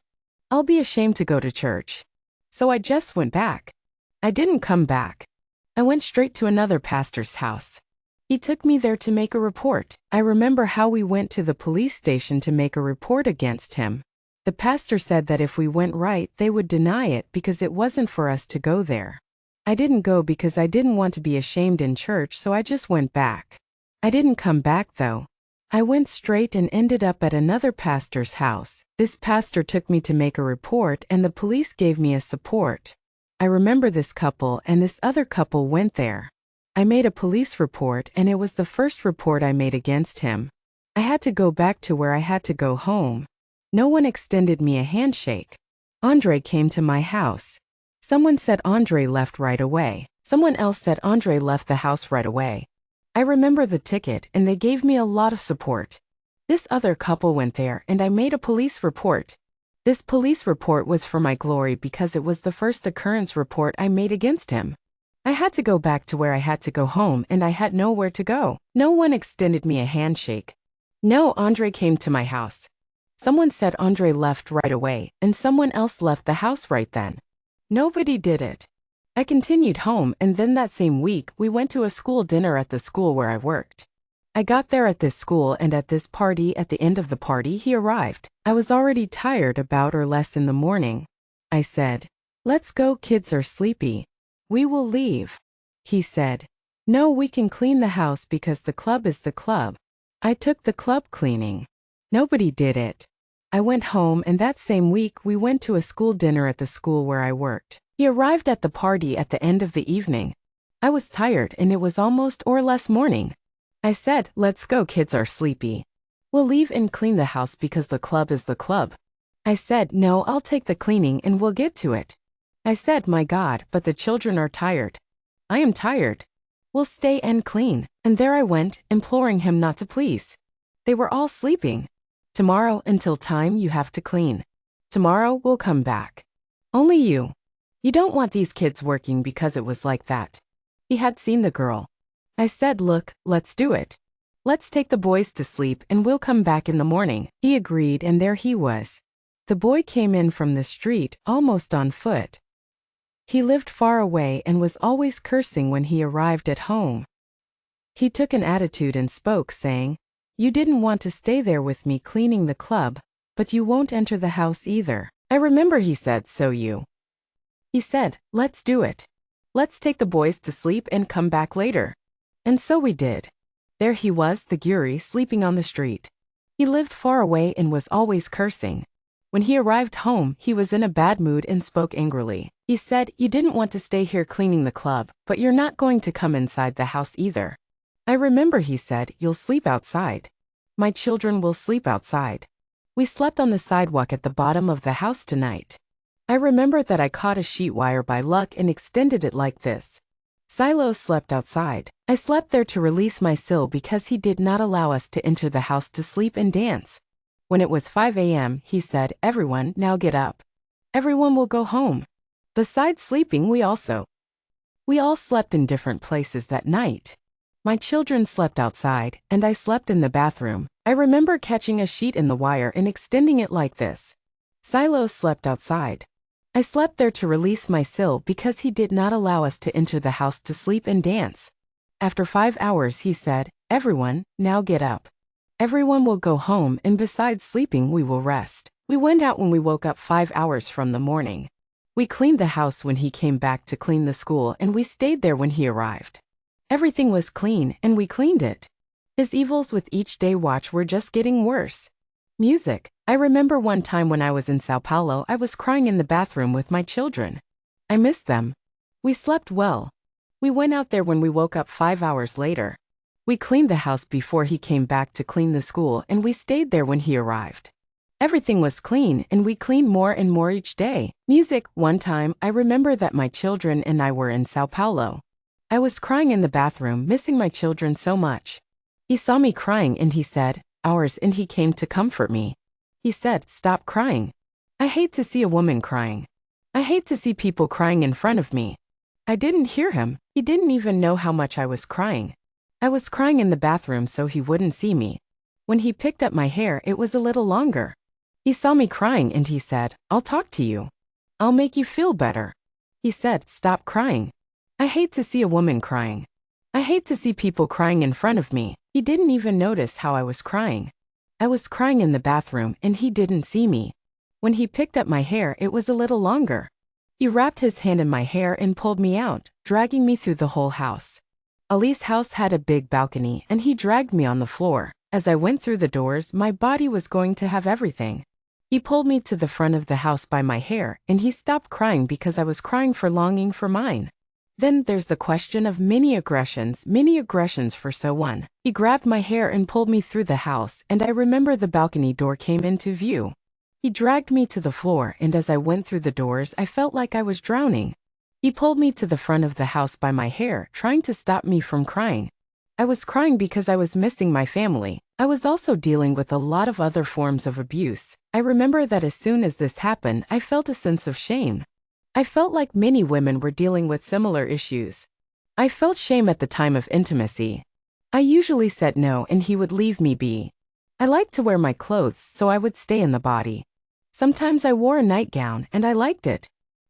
I'll be ashamed to go to church." So I just went back. I didn't come back. I went straight to another pastor's house. He took me there to make a report. I remember how we went to the police station to make a report against him. The pastor said that if we went right, they would deny it because it wasn't for us to go there. I didn't go because I didn't want to be ashamed in church, so I just went back. I didn't come back though. I went straight and ended up at another pastor's house. This pastor took me to make a report and the police gave me a support. I remember this couple and this other couple went there. I made a police report and it was the first report I made against him. I had to go back to where I had to go home. No one extended me a handshake. Andre came to my house. Someone said Andre left right away. Someone else said Andre left the house right away. I remember the ticket and they gave me a lot of support. This other couple went there and I made a police report. This police report was for my glory because it was the first occurrence report I made against him. I had to go back to where I had to go home and I had nowhere to go. No one extended me a handshake. No, Andre came to my house. Someone said Andre left right away and someone else left the house right then. Nobody did it. I continued home and then that same week we went to a school dinner at the school where I worked. I got there at this school and at this party at the end of the party he arrived. I was already tired about or less in the morning. I said, "Let's go, kids are sleepy. We will leave." He said, "No, we can clean the house because the club is the club." I took the club cleaning. Nobody did it. I went home and that same week we went to a school dinner at the school where I worked. He arrived at the party at the end of the evening. I was tired and it was almost or less morning. I said, "Let's go, kids are sleepy. We'll leave and clean the house because the club is the club." I said, "No, I'll take the cleaning and we'll get to it." I said, "My God, but the children are tired." "I am tired. We'll stay and clean." And there I went, imploring him not to please. They were all sleeping. "Tomorrow until time you have to clean. Tomorrow we'll come back. Only you. You don't want these kids working because it was like that." He had seen the girl. I said, "Look, let's do it. Let's take the boys to sleep and we'll come back in the morning." He agreed and there he was. The boy came in from the street, almost on foot. He lived far away and was always cursing when he arrived at home. He took an attitude and spoke, saying, "You didn't want to stay there with me cleaning the club, but you won't enter the house either." I remember he said, He said, "Let's do it. Let's take the boys to sleep and come back later." And so we did. There he was, the Guri, sleeping on the street. He lived far away and was always cursing. When he arrived home, he was in a bad mood and spoke angrily. He said, "You didn't want to stay here cleaning the club, but you're not going to come inside the house either." I remember he said, "You'll sleep outside. My children will sleep outside." We slept on the sidewalk at the bottom of the house tonight. I remember that I caught a sheet wire by luck and extended it like this. Silo slept outside. I slept there to release my Sil because he did not allow us to enter the house to sleep and dance. When it was 5 a.m., he said, "Everyone, now get up. Everyone will go home." Besides sleeping, we all slept in different places that night. My children slept outside, and I slept in the bathroom. I remember catching a sheet in the wire and extending it like this. Silo slept outside. I slept there to release my Sil because he did not allow us to enter the house to sleep and dance. After 5 hours, he said, "Everyone, now get up. Everyone will go home and besides sleeping we will rest." We went out when we woke up 5 hours from the morning. We cleaned the house when he came back to clean the school and we stayed there when he arrived. Everything was clean and we cleaned it. His evils with each day watch were just getting worse. Music. I remember one time when I was in Sao Paulo I was crying in the bathroom with my children. I missed them. We slept well. We went out there when we woke up 5 hours later. We cleaned the house before he came back to clean the school and we stayed there when he arrived. Everything was clean and we cleaned more and more each day. Music. One time, I remember that my children and I were in Sao Paulo. I was crying in the bathroom, missing my children so much. He saw me crying and he said, "Ours," and he came to comfort me. He said, "Stop crying. I hate to see a woman crying. I hate to see people crying in front of me." I didn't hear him. He didn't even know how much I was crying. I was crying in the bathroom so he wouldn't see me. When he picked up my hair, it was a little longer. He saw me crying and he said, "I'll talk to you. I'll make you feel better." He said, "Stop crying. I hate to see a woman crying. I hate to see people crying in front of me." He didn't even notice how I was crying. I was crying in the bathroom and he didn't see me. When he picked up my hair, it was a little longer. He wrapped his hand in my hair and pulled me out, dragging me through the whole house. Ali's house had a big balcony and he dragged me on the floor. As I went through the doors, my body was going to have everything. He pulled me to the front of the house by my hair and he stopped crying because I was crying for longing for mine. Then there's the question of mini aggressions for so one. He grabbed my hair and pulled me through the house and I remember the balcony door came into view. He dragged me to the floor and as I went through the doors I felt like I was drowning. He pulled me to the front of the house by my hair, trying to stop me from crying. I was crying because I was missing my family. I was also dealing with a lot of other forms of abuse. I remember that as soon as this happened, I felt a sense of shame. I felt like many women were dealing with similar issues. I felt shame at the time of intimacy. I usually said no and he would leave me be. I liked to wear my clothes, so I would stay in the body. Sometimes I wore a nightgown and I liked it.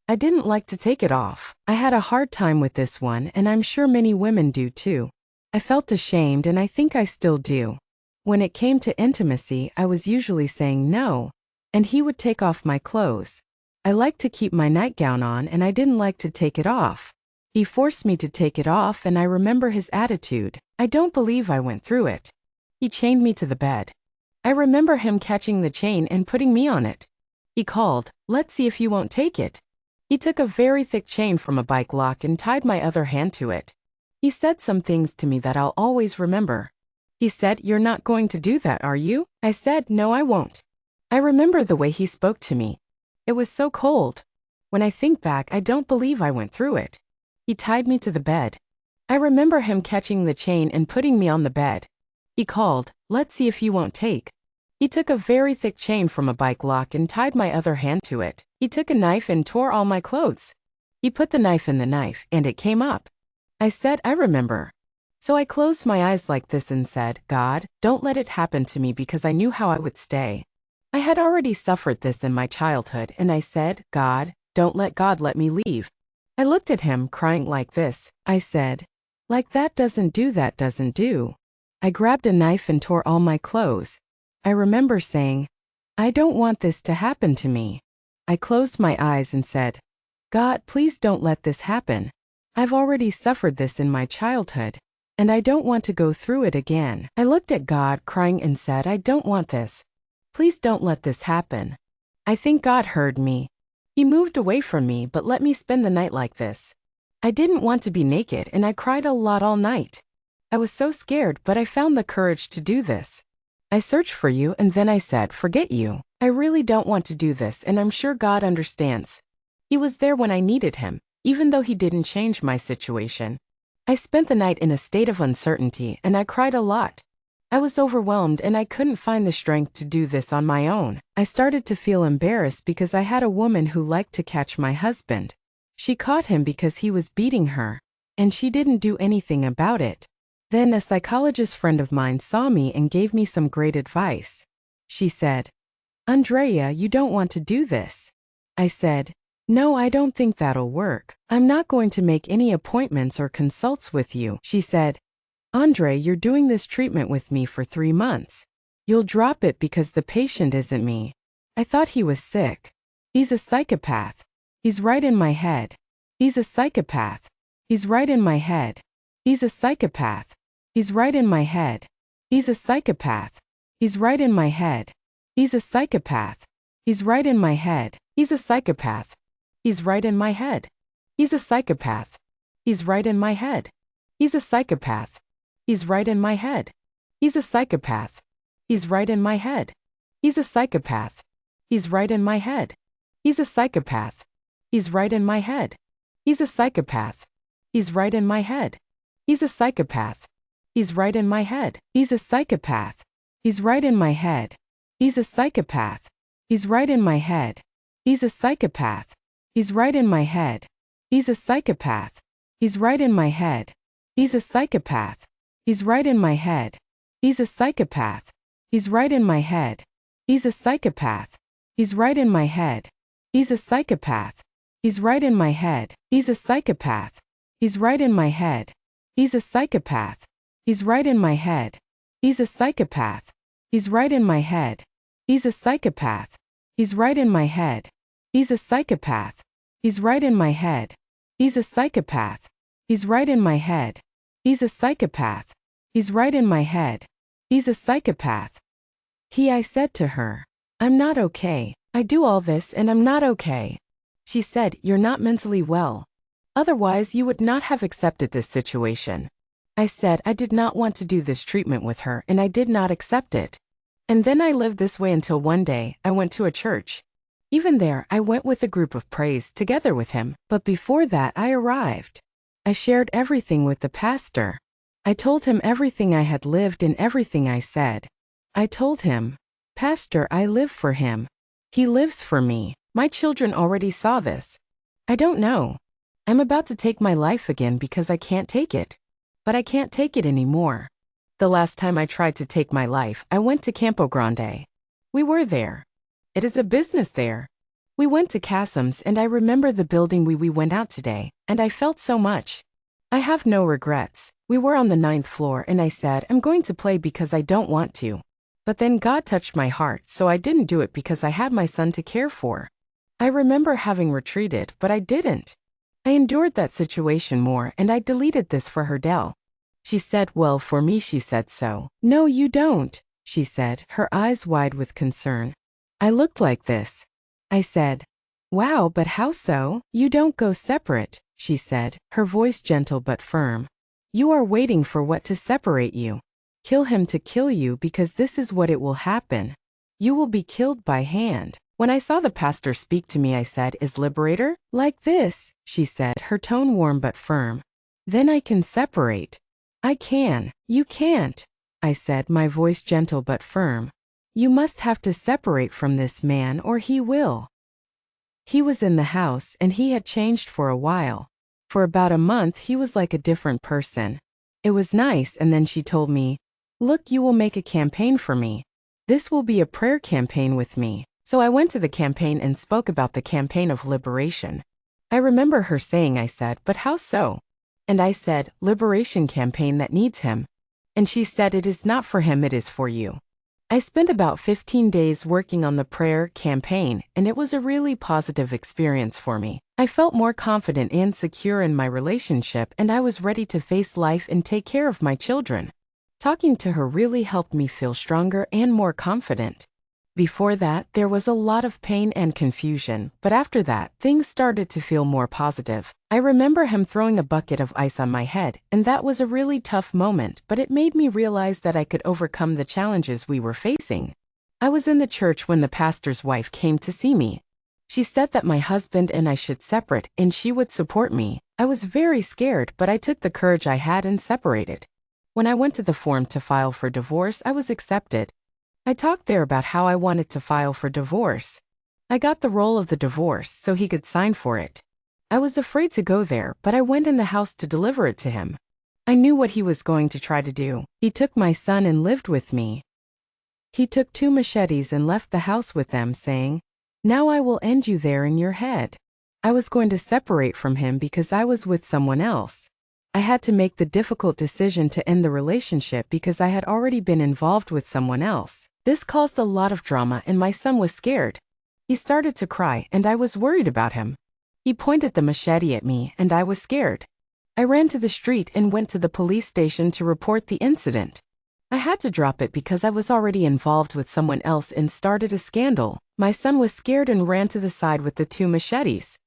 I didn't like to take it off. I had a hard time with this one, and I'm sure many women do too. I felt ashamed, and I think I still do. When it came to intimacy, I was usually saying no, and he would take off my clothes. I liked to keep my nightgown on, and I didn't like to take it off. He forced me to take it off, and I remember his attitude. I don't believe I went through it. He chained me to the bed. I remember him catching the chain and putting me on it. He called, "Let's see if you won't take it." He took a very thick chain from a bike lock and tied my other hand to it. He said some things to me that I'll always remember. He said, "You're not going to do that, are you?" I said, "No, I won't." I remember the way he spoke to me. It was so cold. When I think back, I don't believe I went through it. He tied me to the bed. I remember him catching the chain and putting me on the bed. He called, "Let's see if you won't take." He took a very thick chain from a bike lock and tied my other hand to it. He took a knife and tore all my clothes. He put the knife in the knife, and it came up. I said, "I remember." So I closed my eyes like this and said, "God, don't let it happen to me," because I knew how I would stay. I had already suffered this in my childhood, and I said, "God, don't let God let me leave." I looked at him, crying like this. I said, "Like that doesn't do." I grabbed a knife and tore all my clothes. I remember saying, "I don't want this to happen to me." I closed my eyes and said, "God, please don't let this happen. I've already suffered this in my childhood, and I don't want to go through it again." I looked at God, crying, and said, "I don't want this. Please don't let this happen." I think God heard me. He moved away from me but let me spend the night like this. I didn't want to be naked, and I cried a lot all night. I was so scared, but I found the courage to do this. I searched for you, and then I said, "Forget you. I really don't want to do this, and I'm sure God understands." He was there when I needed him, even though he didn't change my situation. I spent the night in a state of uncertainty, and I cried a lot. I was overwhelmed, and I couldn't find the strength to do this on my own. I started to feel embarrassed because I had a woman who liked to catch my husband. She caught him because he was beating her, and she didn't do anything about it. Then a psychologist friend of mine saw me and gave me some great advice. She said, "Andrea, you don't want to do this." I said, "No, I don't think that'll work. I'm not going to make any appointments or consults with you." She said, "Andre, you're doing this treatment with me for 3 months. You'll drop it because the patient isn't me." I thought he was sick. He's a psychopath. He's right in my head. He's a psychopath. He's right in my head. He's a psychopath. He's right in my head. He's a psychopath. He's right in my head. He's a psychopath. He's right in my head. He's a psychopath. He's right in my head. He's a psychopath. He's right in my head. He's a psychopath. He's right in my head. He's a psychopath. He's right in my head. He's a psychopath. He's right in my head. He's a psychopath. He's right in my head. He's a psychopath. He's right in my head. He's a psychopath. He's right in my head. He's a psychopath. He's right in my head. He's a psychopath. He's right in my head. He's a psychopath. He's right in my head. He's a psychopath. He's right in my head. He's a psychopath. He's right in my head. He's a psychopath. He's right in my head. He's a psychopath. He's right in my head. He's a psychopath. He's right in my head. He's a psychopath. He's right in my head. He's a psychopath. He's right in my head. He's a psychopath. He's right in my head. He's a psychopath. He's right in my head. He's a psychopath. He's right in my head. He's a psychopath. He's right in my head. He's a psychopath. He's right in my head. He's a psychopath. I said to her, "I'm not okay. I do all this and I'm not okay." She said, "You're not mentally well. Otherwise, you would not have accepted this situation." I said I did not want to do this treatment with her and I did not accept it. And then I lived this way until one day I went to a church. Even there, I went with a group of praise together with him, but before that I arrived. I shared everything with the pastor. I told him everything I had lived and everything I said. I told him, Pastor, I live for him. He lives for me. My children already saw this. I don't know. I'm about to take my life again because I can't take it. But I can't take it anymore. The last time I tried to take my life, I went to Campo Grande. We were there. It is a business there. We went to Casim's and I remember the building we went out today, and I felt so much. I have no regrets. We were on the 9th floor and I said, I'm going to play because I don't want to. But then God touched my heart, so I didn't do it because I had my son to care for. I remember having retreated, but I didn't. I endured that situation more and I deleted this for Herdell. She said, well, for me, she said so. No, you don't, she said, her eyes wide with concern. I looked like this. I said, wow, but how so? You don't go separate, she said, her voice gentle but firm. You are waiting for what to separate you. Kill him to kill you because this is what it will happen. You will be killed by hand. When I saw the pastor speak to me, I said, is Liberator? Like this, she said, her tone warm but firm. Then I can separate. I can. You can't, I said, my voice gentle but firm. You must have to separate from this man or he will. He was in the house and he had changed for a while. For about a month he was like a different person. It was nice, and then she told me, look, you will make a campaign for me. This will be a prayer campaign with me. So I went to the campaign and spoke about the campaign of liberation. I remember her saying, I said, but how so? And I said, liberation campaign that needs him. And she said, it is not for him, it is for you. I spent about 15 days working on the prayer campaign, and it was a really positive experience for me. I felt more confident and secure in my relationship, and I was ready to face life and take care of my children. Talking to her really helped me feel stronger and more confident. Before that, there was a lot of pain and confusion, but after that, things started to feel more positive. I remember him throwing a bucket of ice on my head, and that was a really tough moment, but it made me realize that I could overcome the challenges we were facing. I was in the church when the pastor's wife came to see me. She said that my husband and I should separate, and she would support me. I was very scared, but I took the courage I had and separated. When I went to the form to file for divorce, I was accepted. I talked there about how I wanted to file for divorce. I got the roll of the divorce so he could sign for it. I was afraid to go there, but I went in the house to deliver it to him. I knew what he was going to try to do. He took my son and lived with me. He took 2 machetes and left the house with them, saying, now I will end you there in your head. I was going to separate from him because I was with someone else. I had to make the difficult decision to end the relationship because I had already been involved with someone else. This caused a lot of drama and my son was scared. He started to cry and I was worried about him. He pointed the machete at me and I was scared. I ran to the street and went to the police station to report the incident. I had to drop it because I was already involved with someone else and started a scandal. My son was scared and ran to the side with the 2 machetes.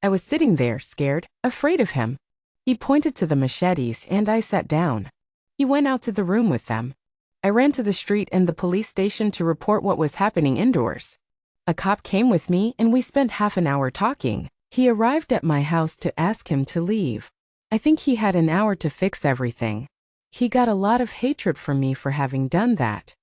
I was sitting there, scared, afraid of him. He pointed to the machetes and I sat down. He went out to the room with them. I ran to the street and the police station to report what was happening indoors. A cop came with me and we spent half an hour talking. He arrived at my house to ask him to leave. I think he had an hour to fix everything. He got a lot of hatred from me for having done that.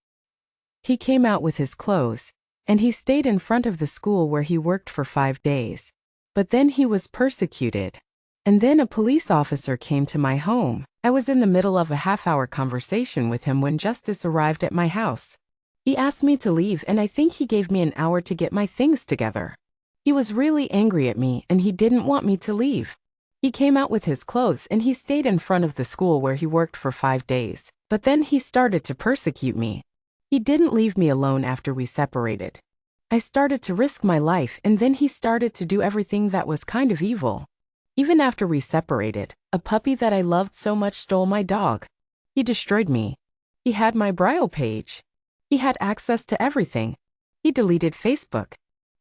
He came out with his clothes, and he stayed in front of the school where he worked for 5 days. But then he was persecuted. And then a police officer came to my home. I was in the middle of a half-hour conversation with him when justice arrived at my house. He asked me to leave and I think he gave me an hour to get my things together. He was really angry at me and he didn't want me to leave. He came out with his clothes and he stayed in front of the school where he worked for 5 days. But then he started to persecute me. He didn't leave me alone after we separated. I started to risk my life and then he started to do everything that was kind of evil. Even after we separated, a puppy that I loved so much stole my dog. He destroyed me. He had my Braille page. He had access to everything. He deleted Facebook.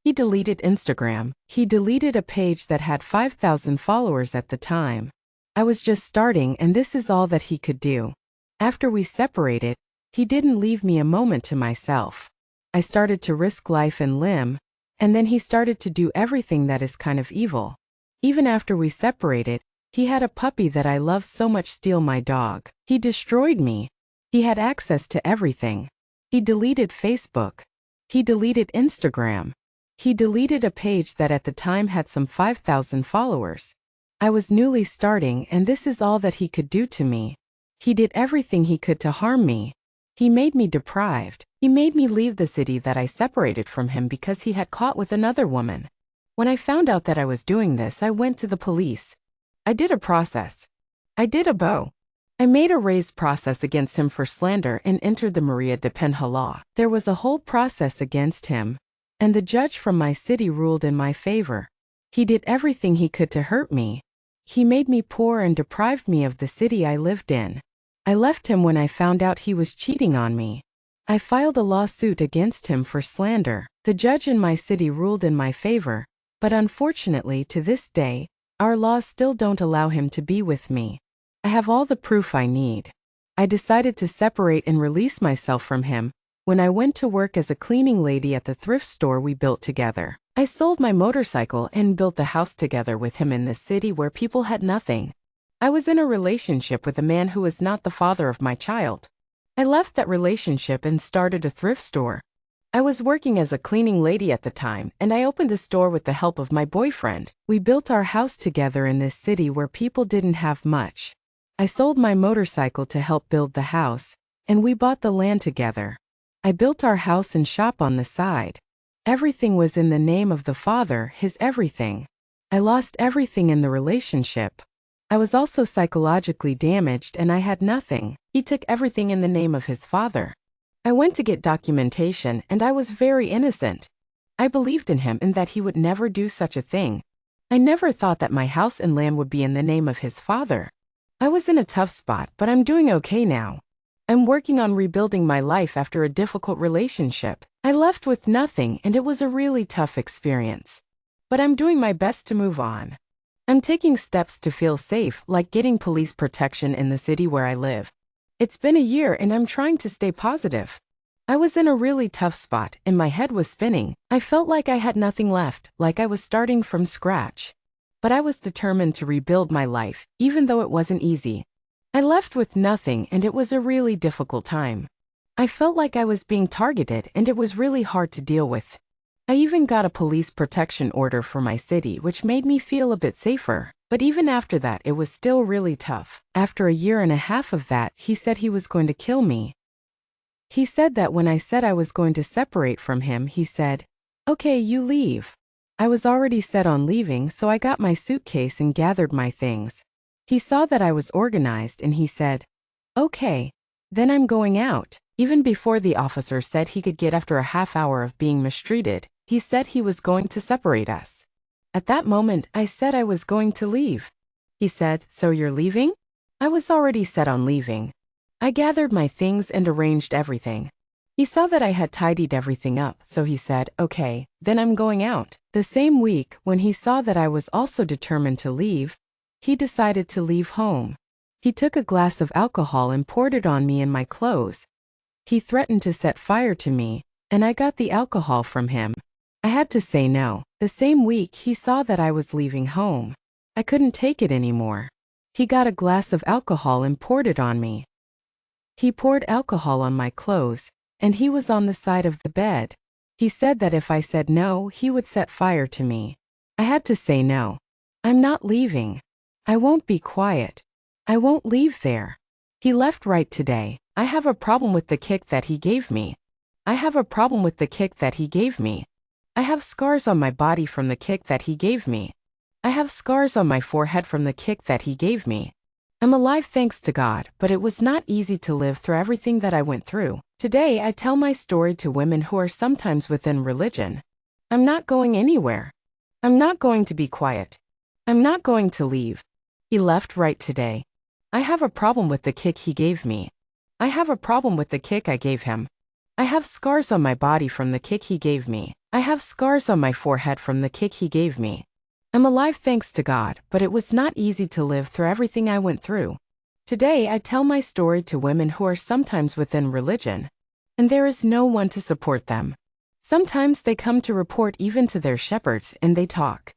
He deleted Instagram. He deleted a page that had 5,000 followers at the time. I was just starting and this is all that he could do. After we separated, he didn't leave me a moment to myself. I started to risk life and limb, and then he started to do everything that is kind of evil. Even after we separated, He had a puppy that I love so much, steal my dog. He destroyed me. He had access to everything. He deleted Facebook. He deleted Instagram. He deleted a page that at the time had some 5,000 followers. I was newly starting, and this is all that he could do to me. He did everything he could to harm me. He made me deprived. He made me leave the city that I separated from him because he had caught with another woman. When I found out that I was doing this, I went to the police. I did a process. I did a BO. I made a raised process against him for slander and entered the Maria de Penha law. There was a whole process against him, and the judge from my city ruled in my favor. He did everything he could to hurt me. He made me poor and deprived me of the city I lived in. I left him when I found out he was cheating on me. I filed a lawsuit against him for slander. The judge in my city ruled in my favor, but unfortunately to this day, our laws still don't allow him to be with me. I have all the proof I need. I decided to separate and release myself from him when I went to work as a cleaning lady at the thrift store we built together. I sold my motorcycle and built the house together with him in this city where people had nothing. I was in a relationship with a man who was not the father of my child. I left that relationship and started a thrift store. I was working as a cleaning lady at the time, and I opened the store with the help of my boyfriend. We built our house together in this city where people didn't have much. I sold my motorcycle to help build the house, and we bought the land together. I built our house and shop on the side. Everything was in the name of the father, his everything. I lost everything in the relationship. I was also psychologically damaged and I had nothing. He took everything in the name of his father. I went to get documentation and I was very innocent. I believed in him and that he would never do such a thing. I never thought that my house and land would be in the name of his father. I was in a tough spot, but I'm doing okay now. I'm working on rebuilding my life after a difficult relationship. I left with nothing and it was a really tough experience. But I'm doing my best to move on. I'm taking steps to feel safe, like getting police protection in the city where I live. It's been a year and I'm trying to stay positive. I was in a really tough spot and my head was spinning. I felt like I had nothing left, like I was starting from scratch. But I was determined to rebuild my life, even though it wasn't easy. I left with nothing and it was a really difficult time. I felt like I was being targeted and it was really hard to deal with. I even got a police protection order for my city, which made me feel a bit safer. But even after that, it was still really tough. After a year and a half of that, he said he was going to kill me. He said that when I said I was going to separate from him, he said, "Okay, you leave." I was already set on leaving, so I got my suitcase and gathered my things. He saw that I was organized and he said, "Okay, then I'm going out." Even before the officer said he could get after a half hour of being mistreated, he said he was going to separate us. At that moment, I said I was going to leave. He said, "So you're leaving?" I was already set on leaving. I gathered my things and arranged everything. He saw that I had tidied everything up, so he said, "Okay, then I'm going out." The same week, when he saw that I was also determined to leave, he decided to leave home. He took a glass of alcohol and poured it on me and my clothes. He threatened to set fire to me, and I got the alcohol from him. I had to say no. The same week, he saw that I was leaving home. I couldn't take it anymore. He got a glass of alcohol and poured it on me. He poured alcohol on my clothes, and he was on the side of the bed. He said that if I said no, he would set fire to me. I had to say no. I'm not leaving. I won't be quiet. I won't leave there. He left right today. I have a problem with the kick that he gave me. I have a problem with the kick that he gave me. I have scars on my body from the kick that he gave me. I have scars on my forehead from the kick that he gave me. I'm alive thanks to God, but it was not easy to live through everything that I went through. Today I tell my story to women who are sometimes within religion. I'm not going anywhere. I'm not going to be quiet. I'm not going to leave. He left right today. I have a problem with the kick he gave me. I have a problem with the kick I gave him. I have scars on my body from the kick he gave me. I have scars on my forehead from the kick he gave me. I'm alive thanks to God, but it was not easy to live through everything I went through. Today I tell my story to women who are sometimes within religion, and there is no one to support them. Sometimes they come to report even to their shepherds and they talk.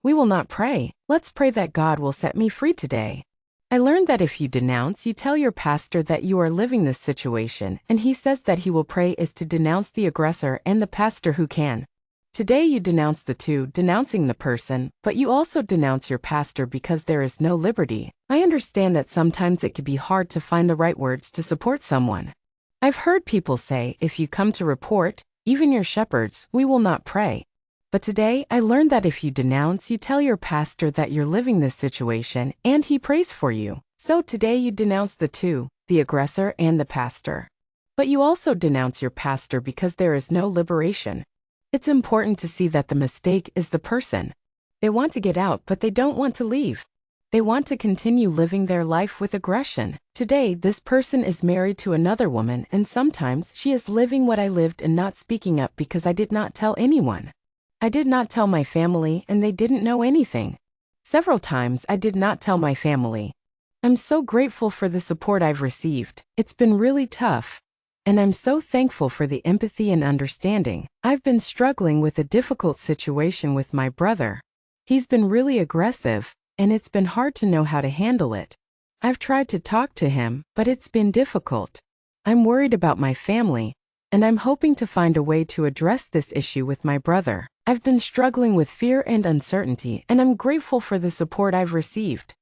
We will not pray. Let's pray that God will set me free today. I learned that if you denounce, you tell your pastor that you are living this situation, and he says that he will pray is to denounce the aggressor and the pastor who can. Today you denounce the two, denouncing the person, but you also denounce your pastor because there is no liberty. I understand that sometimes it can be hard to find the right words to support someone. I've heard people say, if you come to report, even your shepherds, we will not pray. But today, I learned that if you denounce, you tell your pastor that you're living this situation, and he prays for you. So today you denounce the two, the aggressor and the pastor. But you also denounce your pastor because there is no liberation. It's important to see that the mistake is the person. They want to get out, but they don't want to leave. They want to continue living their life with aggression. Today, this person is married to another woman, and sometimes she is living what I lived and not speaking up because I did not tell anyone. I did not tell my family, and they didn't know anything. Several times I did not tell my family. I'm so grateful for the support I've received. It's been really tough. And I'm so thankful for the empathy and understanding. I've been struggling with a difficult situation with my brother. He's been really aggressive, and it's been hard to know how to handle it. I've tried to talk to him, but it's been difficult. I'm worried about my family, and I'm hoping to find a way to address this issue with my brother. I've been struggling with fear and uncertainty, and I'm grateful for the support I've received.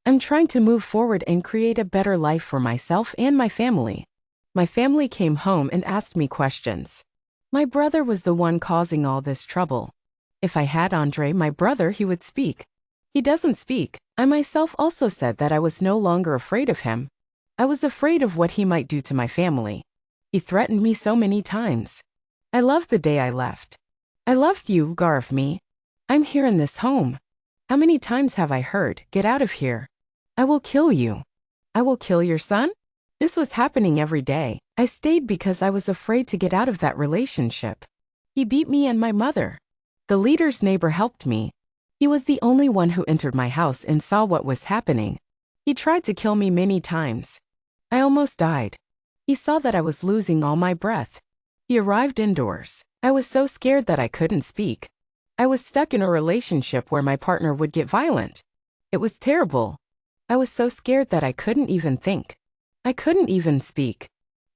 I'm trying to move forward and create a better life for myself and my family. My family came home and asked me questions. My brother was the one causing all this trouble. If I had Andre, my brother, he would speak. He doesn't speak. I myself also said that I was no longer afraid of him. I was afraid of what he might do to my family. He threatened me so many times. I loved the day I left. I loved you, Garf. I'm here in this home. How many times have I heard, get out of here? I will kill you. I will kill your son? This was happening every day. I stayed because I was afraid to get out of that relationship. He beat me and my mother. The leader's neighbor helped me. He was the only one who entered my house and saw what was happening. He tried to kill me many times. I almost died. He saw that I was losing all my breath. He arrived indoors. I was so scared that I couldn't speak. I was stuck in a relationship where my partner would get violent. It was terrible. I was so scared that I couldn't even think. I couldn't even speak.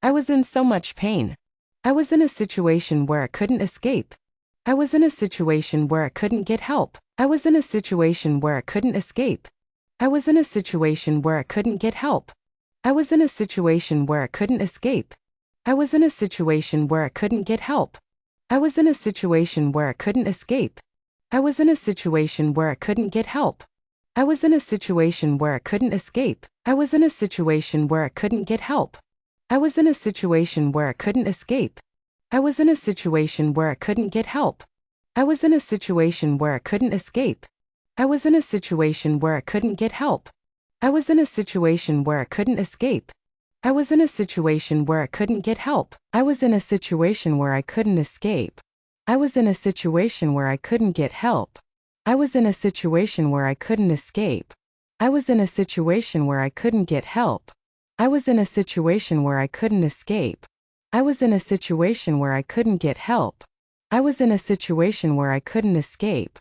I was in so much pain. I was in a situation where I couldn't escape. I was in a situation where I couldn't get help. I was in a situation where I couldn't escape. I was in a situation where I couldn't get help. I was in a situation where I couldn't escape. I was in a situation where I couldn't get help. I was in a situation where I couldn't escape. I was in a situation where I couldn't get help. I was in a situation where I couldn't escape. I was in a situation where I couldn't get help. I was in a situation where I couldn't escape. I was in a situation where I couldn't get help. I was in a situation where I couldn't escape. I was in a situation where I couldn't get help. I was in a situation where I couldn't escape. I was in a situation where I couldn't get help. I was in a situation where I couldn't escape. I was in a situation where I couldn't get help. I was in a situation where I couldn't escape. I was in a situation where I couldn't get help. I was in a situation where I couldn't escape. I was in a situation where I couldn't get help. I was in a situation where I couldn't escape.